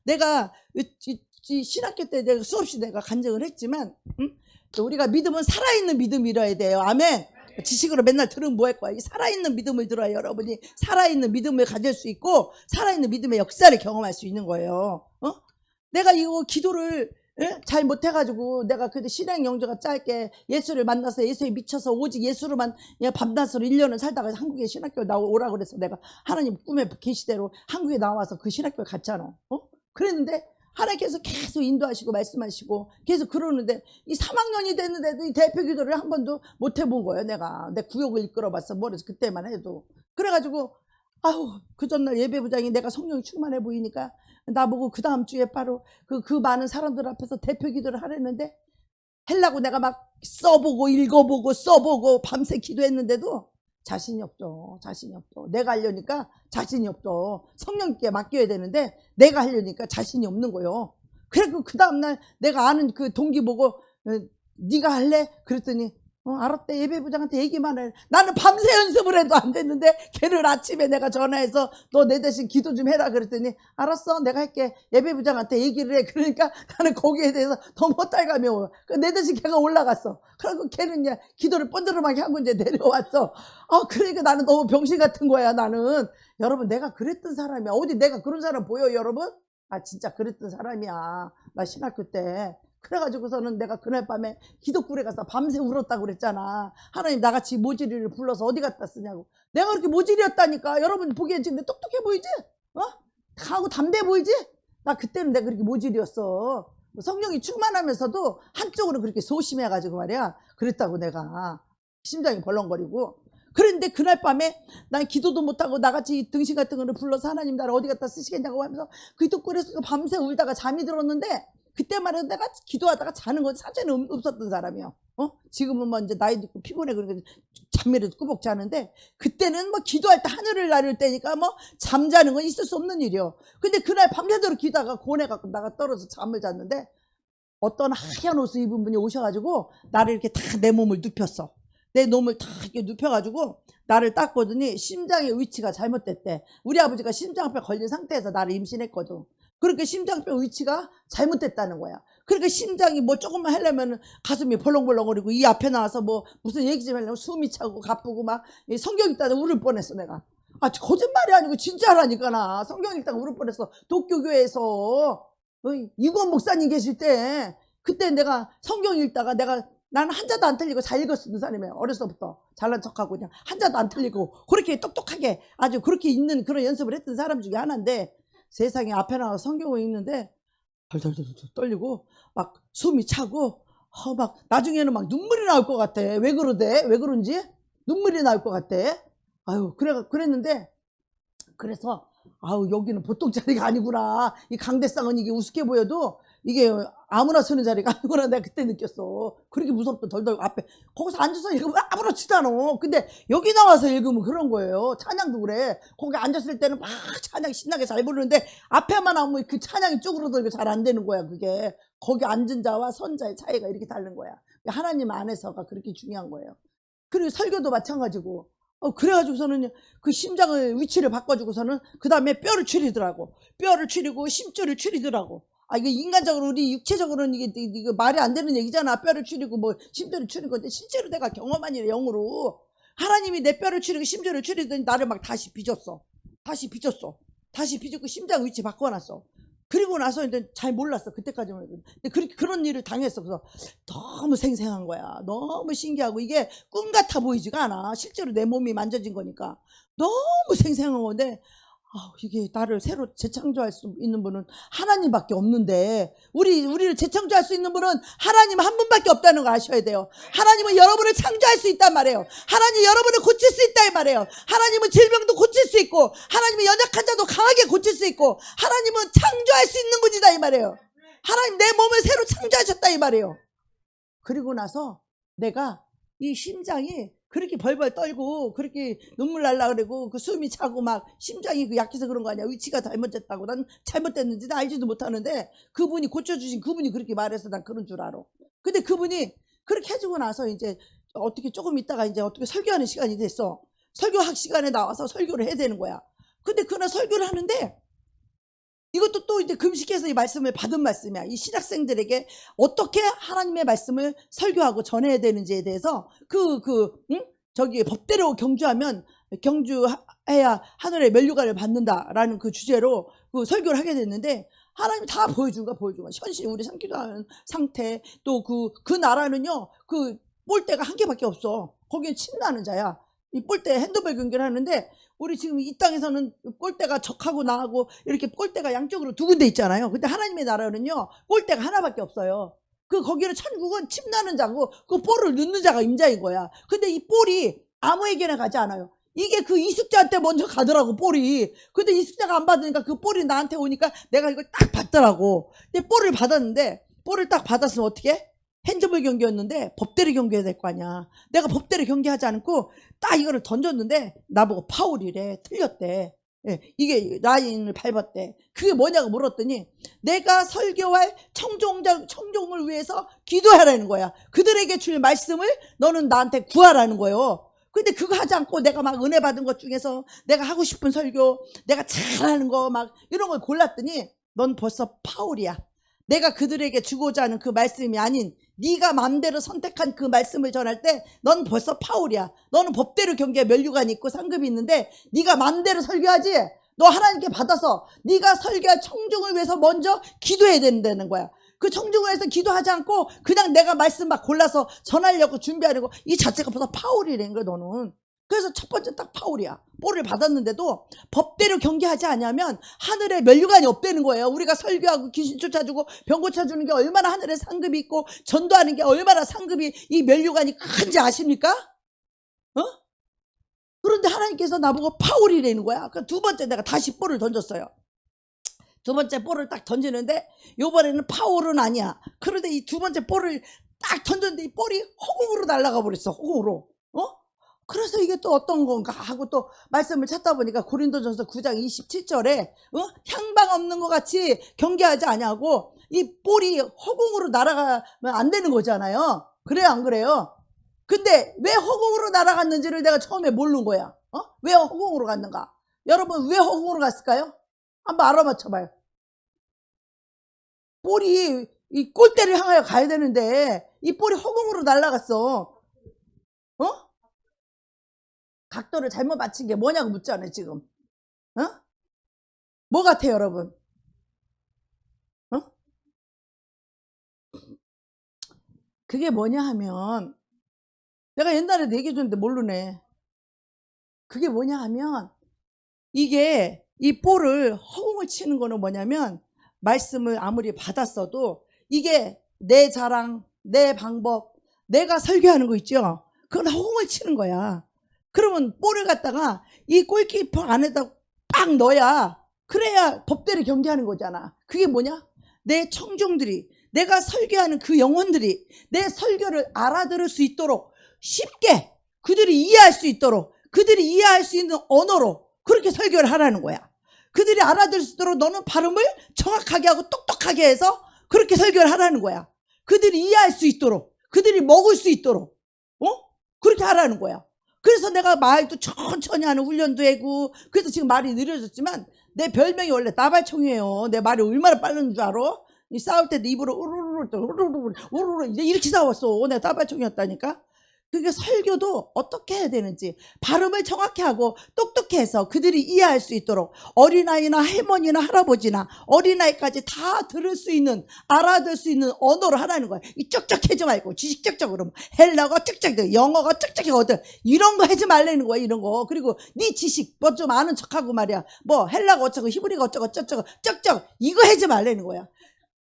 내가 이 신학교 때 내가 수없이 내가 간증을 했지만 우리가 믿음은 살아있는 믿음이라야 돼요. 아멘. 지식으로 맨날 들으면 뭐 할 거야. 이 살아있는 믿음을 들어야 여러분이 살아있는 믿음을 가질 수 있고 살아있는 믿음의 역사를 경험할 수 있는 거예요. 내가 이거 기도를 잘 못해가지고 내가 그때 신앙 영주가 짧게 예수를 만나서 예수에 미쳐서 오직 예수로만 밤낮으로 1년을 살다가 한국에 신학교 오라고 그래서 내가 하나님 꿈의 계시대로 한국에 나와서 그 신학교에 갔잖아. 그랬는데 하나님께서 계속 인도하시고 말씀하시고 계속 그러는데 이 3학년이 됐는데도 이 대표 기도를 한 번도 못 해본 거예요. 내가 내 구역을 이끌어봤어. 머리에서 그때만 해도. 그래가지고 그 전날 예배부장이 내가 성령이 충만해 보이니까 나보고 그 다음 주에 바로 그 많은 사람들 앞에서 대표 기도를 하랬는데, 하려고 내가 막 써보고 읽어보고 써보고 밤새 기도했는데도 자신이 없죠. 자신이 없죠. 내가 하려니까 자신이 없죠. 성령님께 맡겨야 되는데 내가 하려니까 자신이 없는 거예요. 그래서 그 다음날 내가 아는 그 동기 보고 네가 할래? 그랬더니 알았대. 예배부장한테 얘기만 해. 나는 밤새 연습을 해도 안 됐는데 걔를 아침에 내가 전화해서 너 내 대신 기도 좀 해라 그랬더니 알았어 내가 할게. 예배부장한테 얘기를 해. 그러니까 나는 거기에 대해서 더 못할감이 내 대신 걔가 올라갔어. 그리고 걔는 이제 기도를 뻔드름하게 하고 이제 내려왔어. 그러니까 나는 너무 병신 같은 거야. 나는 여러분 내가 그랬던 사람이야. 어디 내가 그런 사람 보여 여러분? 진짜 그랬던 사람이야. 나 신학교 때. 그래가지고서는 내가 그날 밤에 기도굴에 가서 밤새 울었다고 그랬잖아. 하나님 나같이 모질이를 불러서 어디 갖다 쓰냐고. 내가 그렇게 모질이었다니까. 여러분 보기엔 지금 내 똑똑해 보이지? 강하고 담대 보이지? 나 그때는 내가 그렇게 모질이었어. 성령이 충만하면서도 한쪽으로 그렇게 소심해가지고 말이야. 그랬다고 내가. 심장이 벌렁거리고. 그런데 그날 밤에 난 기도도 못하고 나같이 등신 같은 거를 불러서 하나님 나를 어디 갖다 쓰시겠냐고 하면서 기도굴에서 밤새 울다가 잠이 들었는데 그때만 해도 내가 기도하다가 자는 건 사전에 없었던 사람이야. 지금은 뭐 이제 나이 듣고 피곤해 그러니까 잠이라도 꾸벅 자는데 그때는 뭐 기도할 때 하늘을 나를 때니까 뭐 잠자는 건 있을 수 없는 일이요. 근데 그날 밤새도록 기도하다가 고뇌갖고 나가 떨어져 잠을 잤는데 어떤 하얀 옷을 입은 분이 오셔가지고 나를 이렇게 다 내 몸을 눕혔어. 내 몸을 다 이렇게 눕혀가지고 나를 딱 보더니 심장의 위치가 잘못됐대. 우리 아버지가 심장병 걸린 상태에서 나를 임신했거든. 그러니까 심장병 위치가 잘못됐다는 거야. 그러니까 심장이 뭐 조금만 하려면 가슴이 벌렁벌렁거리고 이 앞에 나와서 뭐 무슨 얘기 좀 하려면 숨이 차고 가쁘고 막 성경 읽다가 울을 뻔했어 내가. 거짓말이 아니고 진짜라니까. 나 성경 읽다가 울을 뻔했어. 도쿄교회에서 이권 목사님 계실 때 그때 내가 성경 읽다가 나는 한자도 안 틀리고 잘 읽었었던 사람이에요. 어려서부터 잘난 척하고 그냥 한자도 안 틀리고 그렇게 똑똑하게 아주 그렇게 읽는 그런 연습을 했던 사람 중에 하나인데 세상에 앞에 나와서 성경을 읽는데 덜덜덜 떨리고 막 숨이 차고 막 나중에는 막 눈물이 나올 것 같아. 왜 그러대? 왜 그런지 눈물이 나올 것 같아. 그랬는데 그래서 여기는 보통 자리가 아니구나. 이 강대상은 이게 우습게 보여도 이게 아무나 서는 자리가 아니구나. 내가 그때 느꼈어. 그렇게 무섭다. 덜덜 앞에 거기서 앉아서 읽으면 아무렇지도 않아. 근데 여기 나와서 읽으면 그런 거예요. 찬양도 그래. 거기 앉았을 때는 막 찬양 신나게 잘 부르는데 앞에만 하면 그 찬양이 쪼그러들고 잘 안 되는 거야. 그게 거기 앉은 자와 선 자의 차이가 이렇게 다른 거야. 하나님 안에서가 그렇게 중요한 거예요. 그리고 설교도 마찬가지고. 그래가지고서는 그 심장을 위치를 바꿔주고서는 그 다음에 뼈를 추리더라고. 뼈를 추리고 심줄을 추리더라고. 이게 인간적으로 우리 육체적으로는 이게 말이 안 되는 얘기잖아. 뼈를 추리고 뭐 심줄을 추리고. 근데 실제로 내가 경험한 일이야. 영으로 하나님이 내 뼈를 추리고 심줄을 추리더니 나를 막 다시 빚었어. 다시 빚었고 심장 위치 바꿔놨어. 그리고 나서 이제 잘 몰랐어. 그때까지는. 근데 그런 일을 당했어. 그래서 너무 생생한 거야. 너무 신기하고 이게 꿈 같아 보이지가 않아. 실제로 내 몸이 만져진 거니까. 너무 생생한 건데 이게 나를 새로 재창조할 수 있는 분은 하나님밖에 없는데 우리를 재창조할 수 있는 분은 하나님 한 분밖에 없다는 걸 아셔야 돼요. 하나님은 여러분을 창조할 수 있단 말이에요. 하나님 여러분을 고칠 수 있다 이 말이에요. 하나님은 질병도 고칠 수 있고 하나님은 연약한 자도 강하게 고칠 수 있고 하나님은 창조할 수 있는 분이다 이 말이에요. 하나님 내 몸을 새로 창조하셨다 이 말이에요. 그리고 나서 내가 이 심장이 그렇게 벌벌 떨고 그렇게 눈물 날라 그러고 그 숨이 차고 막 심장이 약해서 그런 거 아니야. 위치가 잘못됐다고. 난 잘못됐는지 알지도 못하는데 그분이 고쳐주신 그분이 그렇게 말해서 난 그런 줄 알아. 근데 그분이 그렇게 해주고 나서 이제 어떻게 조금 있다가 이제 어떻게 설교하는 시간이 됐어. 설교학 시간에 나와서 설교를 해야 되는 거야. 근데 그날 설교를 하는데 이것도 또 이제 금식해서 이 말씀을 받은 말씀이야. 이 신학생들에게 어떻게 하나님의 말씀을 설교하고 전해야 되는지에 대해서 저기 법대로 경주해야 하늘의 면류관을 받는다라는 그 주제로 그 설교를 하게 됐는데 하나님이 다 보여준 거야. 현실 우리 삼기도하는 상태 또 그 나라는요 그 볼 데가 한 개밖에 없어. 거기는 침나는 자야. 이 볼때 핸드볼 경기를 하는데 우리 지금 이 땅에서는 골대가 적하고 나하고 이렇게 골대가 양쪽으로 두 군데 있잖아요. 근데 하나님의 나라는요 골대가 하나밖에 없어요. 거기는 천국은 침나는 자고 그 볼을 넣는 자가 임자인 거야. 근데 이 볼이 아무에게나 가지 않아요. 이게 그 이숙자한테 먼저 가더라고 볼이. 근데 이숙자가 안 받으니까 그 볼이 나한테 오니까 내가 이걸 딱 받더라고. 근데 볼을 받았는데 볼을 딱 받았으면 어떻게? 핸드볼 경기였는데 법대로 경기해야 될 거 아니야. 내가 법대로 경기하지 않고 딱 이거를 던졌는데 나보고 파울이래. 틀렸대. 예, 이게 라인을 밟았대. 그게 뭐냐고 물었더니 내가 설교할 청종을 위해서 기도하라는 거야. 그들에게 줄 말씀을 너는 나한테 구하라는 거예요. 근데 그거 하지 않고 내가 막 은혜 받은 것 중에서 내가 하고 싶은 설교, 내가 잘하는 거 막 이런 걸 골랐더니 넌 벌써 파울이야. 내가 그들에게 주고자 하는 그 말씀이 아닌 네가 마음대로 선택한 그 말씀을 전할 때 넌 벌써 파울이야. 너는 법대로 경계에 면류관이 있고 상급이 있는데 네가 마음대로 설교하지. 너 하나님께 받아서 네가 설교할 청중을 위해서 먼저 기도해야 된다는 거야. 그 청중을 위해서 기도하지 않고 그냥 내가 말씀 막 골라서 전하려고 준비하려고 이 자체가 벌써 파울이라는 거야 너는. 그래서 첫 번째 딱 파울이야. 뽀를 받았는데도 법대로 경계하지 않으면 하늘에 면류관이 없다는 거예요. 우리가 설교하고 귀신 쫓아주고 병 고쳐주는 게 얼마나 하늘에 상급이 있고 전도하는 게 얼마나 상급이 이 면류관이 큰지 아십니까? 어? 그런데 하나님께서 나보고 파울이라는 거야. 그 두 번째 내가 다시 뽀를 던졌어요. 두 번째 볼을 딱 던지는데 요번에는 파울은 아니야. 그런데 이 두 번째 볼을 딱 던졌는데 이 볼이 허공으로 날아가 버렸어. 허공으로. 그래서 이게 또 어떤 건가 하고 또 말씀을 찾다 보니까 고린도전서 9장 27절에 향방 없는 것 같이 경계하지 아니하고 이 볼이 허공으로 날아가면 안 되는 거잖아요. 그래요 안 그래요? 근데 왜 허공으로 날아갔는지를 내가 처음에 모르는 거야. 왜 허공으로 갔는가? 여러분 왜 허공으로 갔을까요? 한번 알아맞혀봐요. 볼이 이 골대를 향하여 가야 되는데 이 볼이 허공으로 날아갔어. 각도를 잘못 맞춘 게 뭐냐고 묻잖아요 지금. 뭐 같아요 여러분? 그게 뭐냐 하면 내가 옛날에 얘기해 줬는데 모르네. 그게 뭐냐 하면 이게 이 볼을 허공을 치는 거는 뭐냐면 말씀을 아무리 받았어도 이게 내 자랑, 내 방법, 내가 설교하는 거 있죠? 그건 허공을 치는 거야. 그러면 볼을 갖다가 이 골키퍼 안에다 빡 넣어야 그래야 법대로 경기하는 거잖아. 그게 뭐냐? 내 청중들이 내가 설교하는 그 영혼들이 내 설교를 알아들을 수 있도록 쉽게 그들이 이해할 수 있도록 그들이 이해할 수 있는 언어로 그렇게 설교를 하라는 거야. 그들이 알아들을 수 있도록 너는 발음을 정확하게 하고 똑똑하게 해서 그렇게 설교를 하라는 거야. 그들이 이해할 수 있도록 그들이 먹을 수 있도록 그렇게 하라는 거야. 그래서 내가 말도 천천히 하는 훈련도 하고 그래서 지금 말이 느려졌지만 내 별명이 원래 나발총이에요. 내 말이 얼마나 빠른 줄 알아? 이 싸울 때도 입으로 우르르 이렇게 싸웠어. 내가 나발총이었다니까. 그게 설교도 어떻게 해야 되는지 발음을 정확히 하고 똑똑히 해서 그들이 이해할 수 있도록 어린아이나 할머니나 할아버지나 어린아이까지 다 들을 수 있는 알아들 수 있는 언어로 하라는 거야. 이 쩍쩍하지 말고 지식적으로 헬라어가 쩍쩍 영어가 쩍쩍하거든. 이런 거 하지 말라는 거야. 이런 거. 그리고 네 지식 뭐 좀 아는 척하고 말이야. 뭐 헬라가 어쩌고 히브리가 어쩌고 쩌쩌고 쩍쩍 이거 하지 말라는 거야.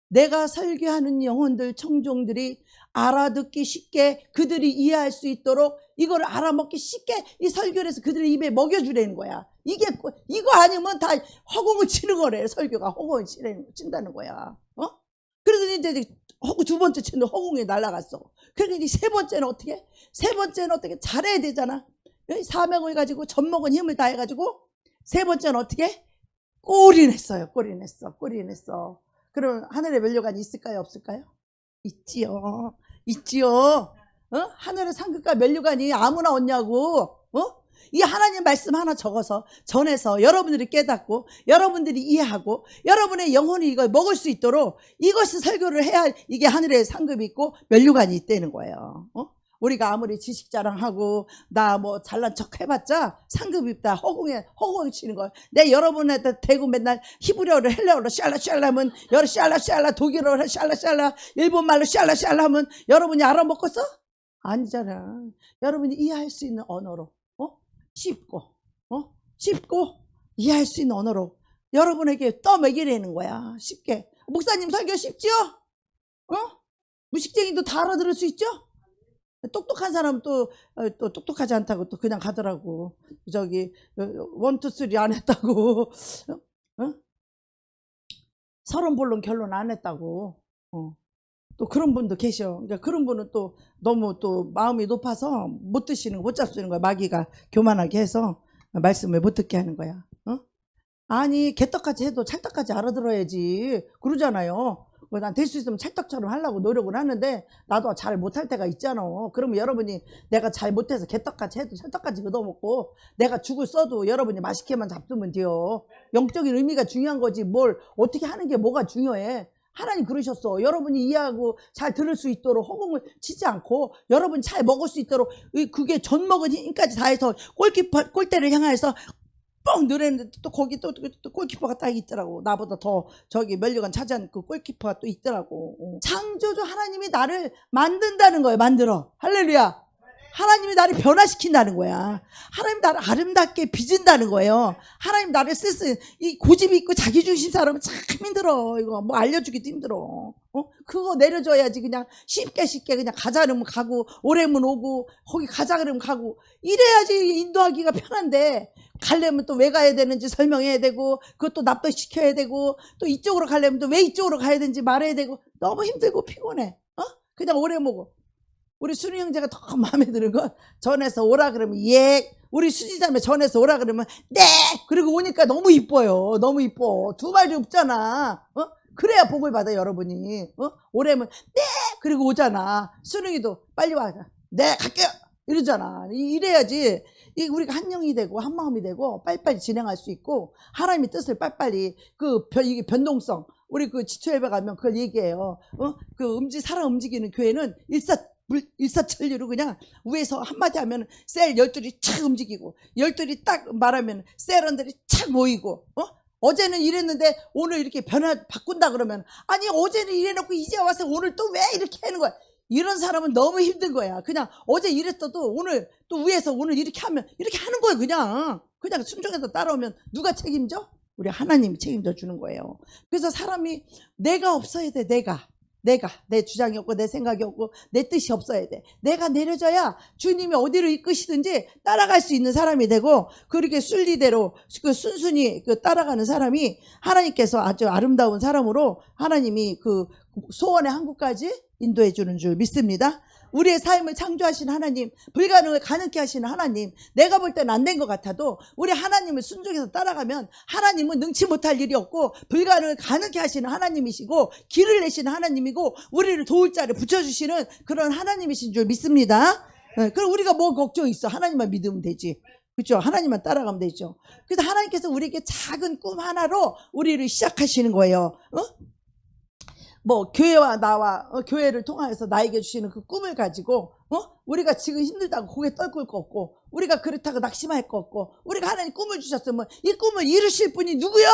내가 설교하는 영혼들 청중들이 알아듣기 쉽게 그들이 이해할 수 있도록 이걸 알아먹기 쉽게 이 설교를 해서 그들의 입에 먹여주라는 거야. 이거 아니면 다 허공을 치는 거래. 설교가 허공을 친다는 거야. 그래서 이제 두 번째 치는 허공에 날아갔어. 그러니까 세 번째는 어떻게? 세 번째는 어떻게? 잘해야 되잖아. 사명을 가지고 젖먹은 힘을 다해가지고 세 번째는 어떻게? 골이 냈어요. 골이 냈어. 그럼 하늘의 면류관이 있을까요? 없을까요? 있지요. 하늘의 상급과 면류관이 아무나 없냐고. 이 하나님 말씀 하나 적어서 전해서 여러분들이 깨닫고 여러분들이 이해하고 여러분의 영혼이 이걸 먹을 수 있도록 이것을 설교를 해야 이게 하늘의 상급이 있고 면류관이 있다는 거예요. 우리가 아무리 지식 자랑하고 나 뭐 잘난 척 해봤자 상급이 있다. 허공에 치는 거. 내 여러분한테 대고 맨날 히브리어로 헬라어로 샬라 하면 샬라 독일어로 샬라 일본말로 샬라 하면 여러분이 알아먹겠어? 아니잖아. 여러분이 이해할 수 있는 언어로 쉽고 이해할 수 있는 언어로 여러분에게 떠먹이라는 거야. 쉽게. 목사님 설교 쉽죠? 무식쟁이도 다 알아들을 수 있죠? 똑똑한 사람은 또 똑똑하지 않다고 또 그냥 가더라고. 저기 1, 2, 3 안 했다고. 서론본론 결론 안 했다고. 또 그런 분도 계셔. 그러니까 그런 분은 또 너무 또 마음이 높아서 못 드시는 거, 못 잡수는 거야. 마귀가 교만하게 해서 말씀을 못 듣게 하는 거야. 아니 개떡같이 해도 찰떡같이 알아들어야지 그러잖아요. 난 될 수 있으면 찰떡처럼 하려고 노력을 하는데 나도 잘 못할 때가 있잖아. 그러면 여러분이 내가 잘 못해서 개떡같이 해도 찰떡같이 얻어먹고 내가 죽을 써도 여러분이 맛있게만 잡수면 돼요. 영적인 의미가 중요한 거지 뭘 어떻게 하는 게 뭐가 중요해. 하나님 그러셨어. 여러분이 이해하고 잘 들을 수 있도록 허공을 치지 않고 여러분이 잘 먹을 수 있도록 그게 젖 먹은 힘까지 다해서 골대를 향해서 뻥 늘었는데 또 거기 또 골키퍼가 딱 있더라고. 나보다 더 저기 면류관 차지한 그 골키퍼가 또 있더라고. 창조주 하나님이 나를 만든다는 거예요. 만들어. 할렐루야. 하나님이 나를 변화시킨다는 거야. 하나님 나를 아름답게 빚은다는 거예요. 하나님 나를 이 고집이 있고 자기중심 사람은 참 힘들어. 이거 뭐 알려주기도 힘들어. 그거 내려줘야지. 그냥 쉽게 그냥 가자 그러면 가고 오래면 오고 거기 가자 그러면 가고 이래야지 인도하기가 편한데 가려면 또 왜 가야 되는지 설명해야 되고 그것도 납득시켜야 되고 또 이쪽으로 가려면 또 왜 이쪽으로 가야 되는지 말해야 되고 너무 힘들고 피곤해. 그냥 오래 먹어. 우리 순이 형제가 더 마음에 드는 건 전에서 오라 그러면 예. 우리 수지자매 전에서 오라 그러면 네. 그리고 오니까 너무 이뻐요. 너무 이뻐. 두 말이 없잖아. 그래야 복을 받아 여러분이. 오래면 네. 그리고 오잖아. 순웅이도 빨리 와. 네 갈게요. 이러잖아. 이래야지 우리가 한 영이 되고 한 마음이 되고 빨리빨리 진행할 수 있고 하나님의 뜻을 빨리빨리 이게 변동성 우리 그 지초예배 가면 그걸 얘기해요. 사람 움직이는 교회는 일사천리로 그냥 위에서 한마디 하면 셀 12이 착 움직이고 12이 딱 말하면 셀원들이 착 모이고 어제는 이랬는데 오늘 이렇게 바꾼다 그러면 아니 어제는 이래놓고 이제 와서 오늘 또 왜 이렇게 하는 거야. 이런 사람은 너무 힘든 거야. 그냥 어제 이랬어도 오늘 또 위에서 오늘 이렇게 하면 이렇게 하는 거예요. 그냥 순종해서 따라오면 누가 책임져? 우리 하나님이 책임져 주는 거예요. 그래서 사람이 내가 없어야 돼. 내가 내 주장이 없고 내 생각이 없고 내 뜻이 없어야 돼. 내가 내려져야 주님이 어디로 이끄시든지 따라갈 수 있는 사람이 되고 그렇게 순리대로 순순히 따라가는 사람이 하나님께서 아주 아름다운 사람으로 하나님이 소원의 항구까지 인도해 주는 줄 믿습니다. 우리의 삶을 창조하신 하나님, 불가능을 가능케 하시는 하나님, 내가 볼 때는 안 된 것 같아도 우리 하나님을 순종해서 따라가면 하나님은 능치 못할 일이 없고 불가능을 가능케 하시는 하나님이시고 길을 내시는 하나님이고 우리를 도울 자를 붙여주시는 그런 하나님이신 줄 믿습니다. 그럼 우리가 뭐 걱정 있어? 하나님만 믿으면 되지. 그렇죠? 하나님만 따라가면 되죠. 그래서 하나님께서 우리에게 작은 꿈 하나로 우리를 시작하시는 거예요. 교회와 나와 교회를 통해서 나에게 주시는 그 꿈을 가지고 우리가 지금 힘들다고 고개 떨굴 거 없고 우리가 그렇다고 낙심할 거 없고 우리가 하나님 꿈을 주셨으면 이 꿈을 이루실 분이 누구요?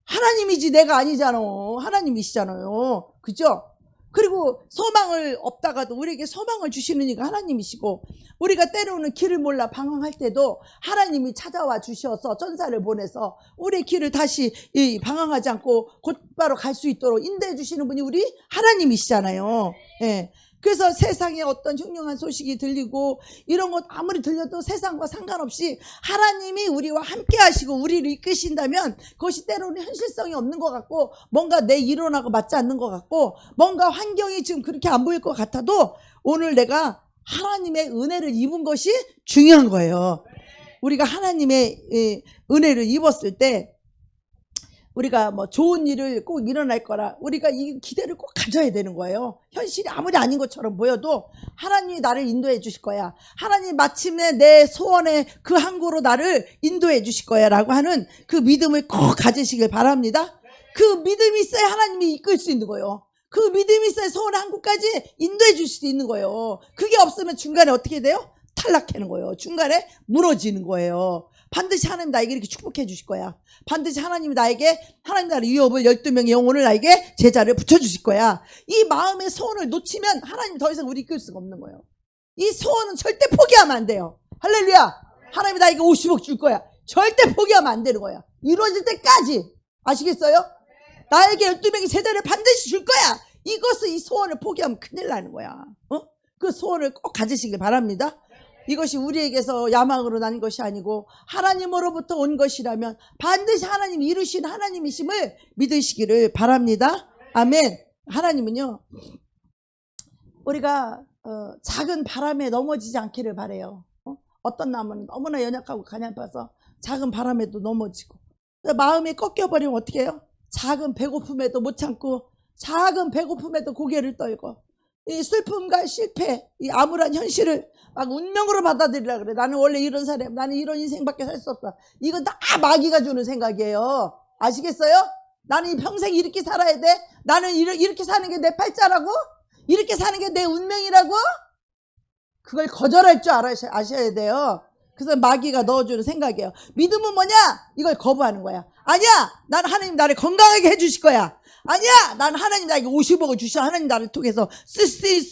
하나님이지 내가 아니잖아. 하나님이시잖아요. 그죠? 그리고 소망을 없다가도 우리에게 소망을 주시는 이가 하나님이시고 우리가 때로는 길을 몰라 방황할 때도 하나님이 찾아와 주셔서 천사를 보내서 우리의 길을 다시 방황하지 않고 곧바로 갈 수 있도록 인도해 주시는 분이 우리 하나님이시잖아요. 예. 그래서 세상에 어떤 흉흉한 소식이 들리고 이런 것 아무리 들려도 세상과 상관없이 하나님이 우리와 함께 하시고 우리를 이끄신다면 그것이 때로는 현실성이 없는 것 같고 뭔가 내 이론하고 맞지 않는 것 같고 뭔가 환경이 지금 그렇게 안 보일 것 같아도 오늘 내가 하나님의 은혜를 입은 것이 중요한 거예요. 우리가 하나님의 은혜를 입었을 때 우리가 좋은 일을 꼭 일어날 거라 우리가 이 기대를 꼭 가져야 되는 거예요. 현실이 아무리 아닌 것처럼 보여도 하나님이 나를 인도해 주실 거야. 하나님 마침내 내 소원의 그 항구로 나를 인도해 주실 거야 라고 하는 그 믿음을 꼭 가지시길 바랍니다. 그 믿음이 있어야 하나님이 이끌 수 있는 거예요. 그 믿음이 있어야 소원의 항구까지 인도해 줄 수 있는 거예요. 그게 없으면 중간에 어떻게 돼요? 탈락하는 거예요. 중간에 무너지는 거예요. 반드시 하나님 나에게 이렇게 축복해 주실 거야. 반드시 하나님이 나에게 하나님 나라의 유업을 12명의 영혼을 나에게 제자를 붙여주실 거야. 이 마음의 소원을 놓치면 하나님 더 이상 우리 이끌 수가 없는 거예요. 이 소원은 절대 포기하면 안 돼요. 할렐루야. 하나님이 나에게 50억 줄 거야. 절대 포기하면 안 되는 거야. 이루어질 때까지. 아시겠어요? 나에게 12명의 제자를 반드시 줄 거야. 이 소원을 포기하면 큰일 나는 거야. 그 소원을 꼭 가지시길 바랍니다. 이것이 우리에게서 야망으로 난 것이 아니고 하나님으로부터 온 것이라면 반드시 하나님이 이루신 하나님이심을 믿으시기를 바랍니다. 아멘. 하나님은요 우리가 작은 바람에 넘어지지 않기를 바라요. 어떤 나무는 너무나 연약하고 가냘파서 작은 바람에도 넘어지고 마음이 꺾여버리면 어떻게 해요? 작은 배고픔에도 못 참고 작은 배고픔에도 고개를 떨고 이 슬픔과 실패, 이 암울한 현실을 막 운명으로 받아들이라 그래. 나는 원래 이런 사람, 나는 이런 인생밖에 살 수 없다. 이건 다 마귀가 주는 생각이에요. 아시겠어요? 나는 이 평생 이렇게 살아야 돼. 나는 이렇게 사는 게 내 팔자라고? 이렇게 사는 게 내 운명이라고? 그걸 거절할 줄 아셔야 돼요. 그래서 마귀가 넣어주는 생각이에요. 믿음은 뭐냐? 이걸 거부하는 거야. 아니야! 난 하나님 나를 건강하게 해주실 거야. 아니야! 난 하나님 나에게 50억을 주셔. 하나님 나를 통해서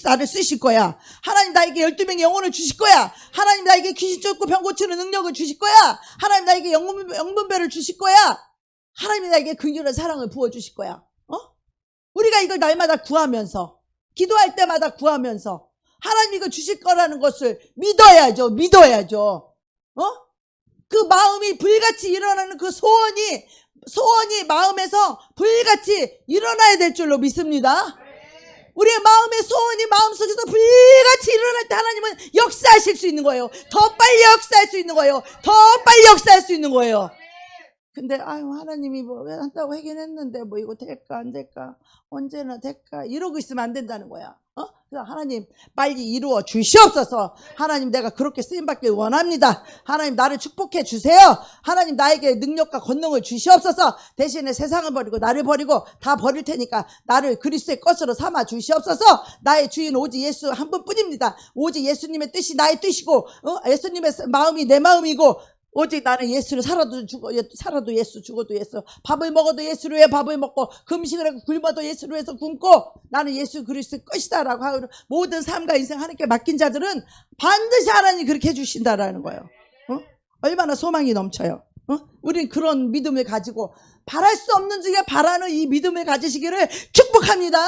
나를 쓰실 거야. 하나님 나에게 12명의 영혼을 주실 거야. 하나님 나에게 귀신 쫓고 병 고치는 능력을 주실 거야. 하나님 나에게 영분별을 주실 거야. 하나님이 나에게 긍휼한 사랑을 부어주실 거야. 우리가 이걸 날마다 구하면서, 기도할 때마다 구하면서, 하나님 이거 주실 거라는 것을 믿어야죠. 그 마음이 불같이 일어나는 그 소원이 마음에서 불같이 일어나야 될 줄로 믿습니다. 우리의 마음의 소원이 마음속에서 불같이 일어날 때 하나님은 역사하실 수 있는 거예요. 더 빨리 역사할 수 있는 거예요. 더 빨리 역사할 수 있는 거예요. 근데 하나님이 뭐 왜 한다고 하긴 했는데 뭐 이거 될까 안 될까 언제나 될까 이러고 있으면 안 된다는 거야. 그래서 하나님 빨리 이루어 주시옵소서. 하나님 내가 그렇게 쓰임받길 원합니다. 하나님 나를 축복해 주세요. 하나님 나에게 능력과 권능을 주시옵소서. 대신에 세상을 버리고 나를 버리고 다 버릴 테니까 나를 그리스도의 것으로 삼아 주시옵소서. 나의 주인 오직 예수 한 분뿐입니다. 오직 예수님의 뜻이 나의 뜻이고 예수님의 마음이 내 마음이고 오직 나는 예수를 살아도 예수, 죽어도 예수. 밥을 먹어도 예수로 해 밥을 먹고 금식을 하고 굶어도 예수로 해서 굶고 나는 예수 그리스도의 것이다라고 하고 모든 삶과 인생 하나님께 맡긴 자들은 반드시 하나님이 그렇게 해주신다라는 거예요. 얼마나 소망이 넘쳐요. 우린 그런 믿음을 가지고 바랄 수 없는 중에 바라는 이 믿음을 가지시기를 축복합니다.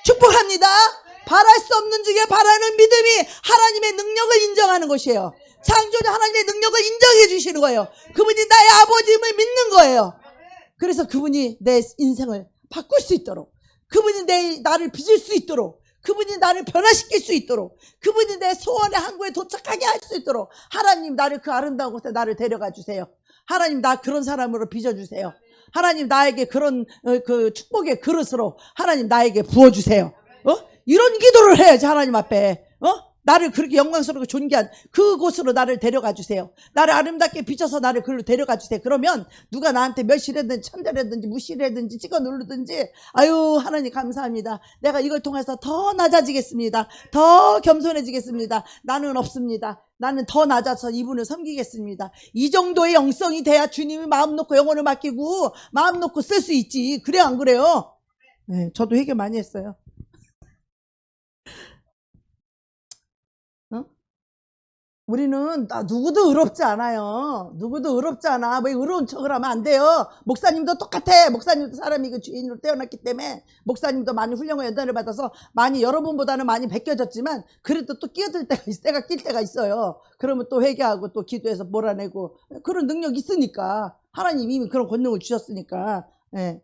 축복합니다. 바랄 수 없는 중에 바라는 믿음이 하나님의 능력을 인정하는 것이에요. 창조주 하나님의 능력을 인정해 주시는 거예요. 그분이 나의 아버지임을 믿는 거예요. 그래서 그분이 내 인생을 바꿀 수 있도록, 그분이 나를 빚을 수 있도록, 그분이 나를 변화시킬 수 있도록, 그분이 내 소원의 항구에 도착하게 할 수 있도록 하나님 나를 그 아름다운 곳에 나를 데려가 주세요. 하나님 나 그런 사람으로 빚어주세요. 하나님 나에게 그런 그 축복의 그릇으로 하나님 나에게 부어주세요. 이런 기도를 해야지 하나님 앞에. 나를 그렇게 영광스럽고 존귀한 그곳으로 나를 데려가 주세요. 나를 아름답게 비춰서 나를 그리로 데려가 주세요. 그러면 누가 나한테 멸시라든지 천대라든지 무시라든지 찍어 누르든지 아유 하나님 감사합니다. 내가 이걸 통해서 더 낮아지겠습니다. 더 겸손해지겠습니다. 나는 없습니다. 나는 더 낮아서 이분을 섬기겠습니다. 이 정도의 영성이 돼야 주님이 마음 놓고 영혼을 맡기고 마음 놓고 쓸 수 있지. 그래 안 그래요? 네, 저도 회개 많이 했어요. 우리는 누구도 의롭지 않아요. 누구도 의롭지 않아. 왜 의로운 척을 하면 안 돼요. 목사님도 똑같아. 목사님도 사람이 주인으로 태어났기 때문에 목사님도 많이 훌륭한 연단을 받아서 많이 여러분보다는 많이 베껴졌지만 그래도 또 끼어들 때가 있어. 때가 낄 때가 있어요. 그러면 또 회개하고 또 기도해서 몰아내고 그런 능력이 있으니까 하나님이 이미 그런 권능을 주셨으니까. 예.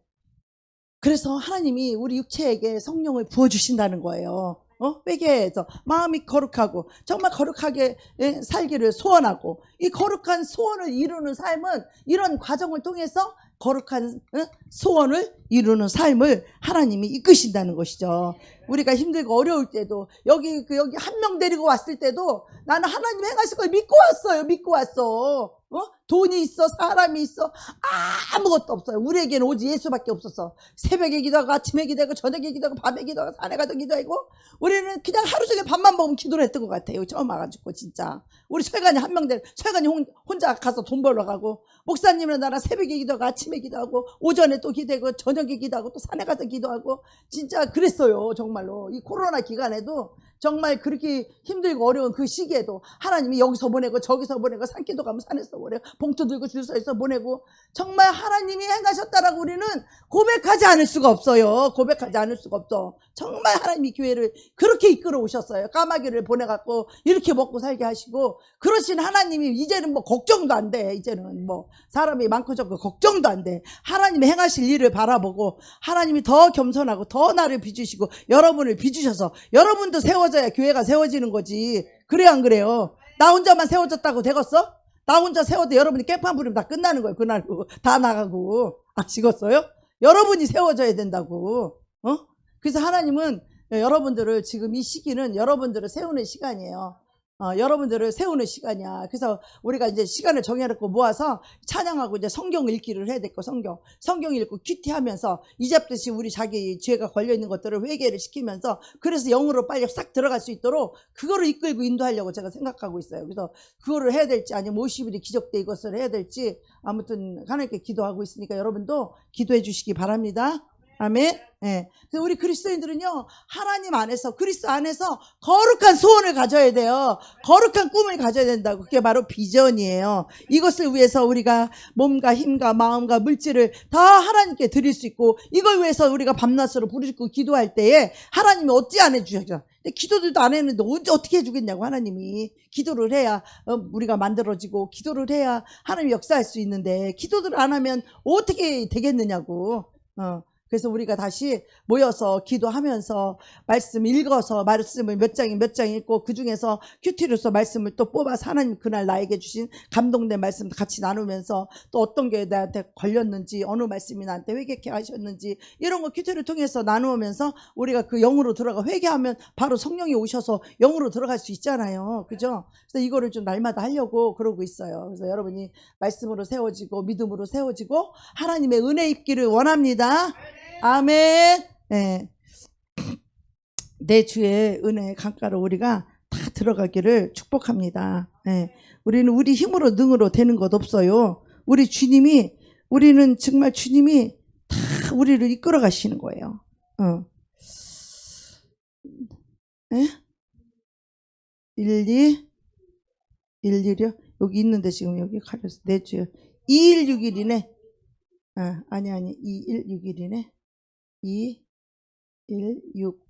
그래서 하나님이 우리 육체에게 성령을 부어주신다는 거예요. 회개해서 마음이 거룩하고 정말 거룩하게 살기를 소원하고 이 거룩한 소원을 이루는 삶은 이런 과정을 통해서 거룩한 소원을 이루는 삶을 하나님이 이끄신다는 것이죠. 우리가 힘들고 어려울 때도 여기 한 명 데리고 왔을 때도 나는 하나님 행하실 걸 믿고 왔어요. 믿고 왔어. 돈이 있어, 사람이 있어, 아무것도 없어요. 우리에게는 오직 예수밖에 없었어. 새벽에 기도하고 아침에 기도하고 저녁에 기도하고 밤에 기도하고 산에 가도 기도하고 우리는 그냥 하루 종일 밥만 먹으면 기도를 했던 것 같아요. 처음 와가지고 진짜 우리 철간이 한 명 철간이 혼자 가서 돈 벌러 가고 목사님은 나랑 새벽에 기도하고 아침에 기도하고 오전에 또 기도하고 저녁에 기도하고 또 산에 가서 기도하고 진짜 그랬어요. 정말로 이 코로나 기간에도 정말 그렇게 힘들고 어려운 그 시기에도 하나님이 여기서 보내고 저기서 보내고 산기도 가면 산에서 보내고 봉투 들고 줄 서 있어 보내고 정말 하나님이 행하셨다라고 우리는 고백하지 않을 수가 없어요. 고백하지 않을 수가 없어. 정말 하나님이 교회를 그렇게 이끌어 오셨어요. 까마귀를 보내갖고 이렇게 먹고 살게 하시고 그러신 하나님이 이제는 뭐 걱정도 안 돼. 이제는 뭐 사람이 많고 적고 걱정도 안 돼. 하나님이 행하실 일을 바라보고 하나님이 더 겸손하고 더 나를 빚으시고 여러분을 빚으셔서 여러분도 세워져야 교회가 세워지는 거지. 그래 안 그래요? 나 혼자만 세워졌다고 되겠어? 나 혼자 세워도 여러분이 깽판 부리면 다 끝나는 거예요. 그날로 다 나가고. 아시겠어요? 여러분이 세워져야 된다고. 그래서 하나님은 여러분들을 지금 이 시기는 여러분들을 세우는 시간이에요. 여러분들을 세우는 시간이야. 그래서 우리가 이제 시간을 정해놓고 모아서 찬양하고 이제 성경 읽기를 해야 될 거. 성경 읽고 큐티하면서 이잡듯이 우리 자기 죄가 걸려있는 것들을 회개를 시키면서 그래서 영으로 빨리 싹 들어갈 수 있도록 그거를 이끌고 인도하려고 제가 생각하고 있어요. 그래서 그거를 해야 될지 아니면 50일이 기적 때 이것을 해야 될지 아무튼 하나님께 기도하고 있으니까 여러분도 기도해 주시기 바랍니다. 아멘. 예. 그래서 우리 그리스도인들은요, 하나님 안에서, 그리스도 안에서 거룩한 소원을 가져야 돼요. 거룩한 꿈을 가져야 된다고. 그게 바로 비전이에요. 이것을 위해서 우리가 몸과 힘과 마음과 물질을 다 하나님께 드릴 수 있고, 이걸 위해서 우리가 밤낮으로 부르짖고 기도할 때에 하나님이 어찌 안 해주셔? 기도들도 안 했는데 언제 어떻게 해주겠냐고. 하나님이 기도를 해야 우리가 만들어지고, 기도를 해야 하나님이 역사할 수 있는데, 기도를 안 하면 어떻게 되겠느냐고. 그래서 우리가 다시 모여서 기도하면서 말씀 읽어서 말씀을 몇 장 읽고 그 중에서 큐티로서 말씀을 또 뽑아서 하나님 그날 나에게 주신 감동된 말씀 같이 나누면서 또 어떤 게 나한테 걸렸는지 어느 말씀이 나한테 회개케 하셨는지 이런 거 큐티를 통해서 나누면서 우리가 그 영으로 들어가 회개하면 바로 성령이 오셔서 영으로 들어갈 수 있잖아요. 그죠? 그래서 이거를 좀 날마다 하려고 그러고 있어요. 그래서 여러분이 말씀으로 세워지고 믿음으로 세워지고 하나님의 은혜 입기를 원합니다. 아멘. 네. 내 주의 은혜 강가로 우리가 다 들어가기를 축복합니다. 네. 우리는 우리 힘으로 능으로 되는 것 없어요. 우리는 정말 주님이 다 우리를 이끌어 가시는 거예요. 네? 12요? 여기 있는데 지금 여기 가려서 내 주여 2161이네. 아니 2161이네. 2, 1, 6,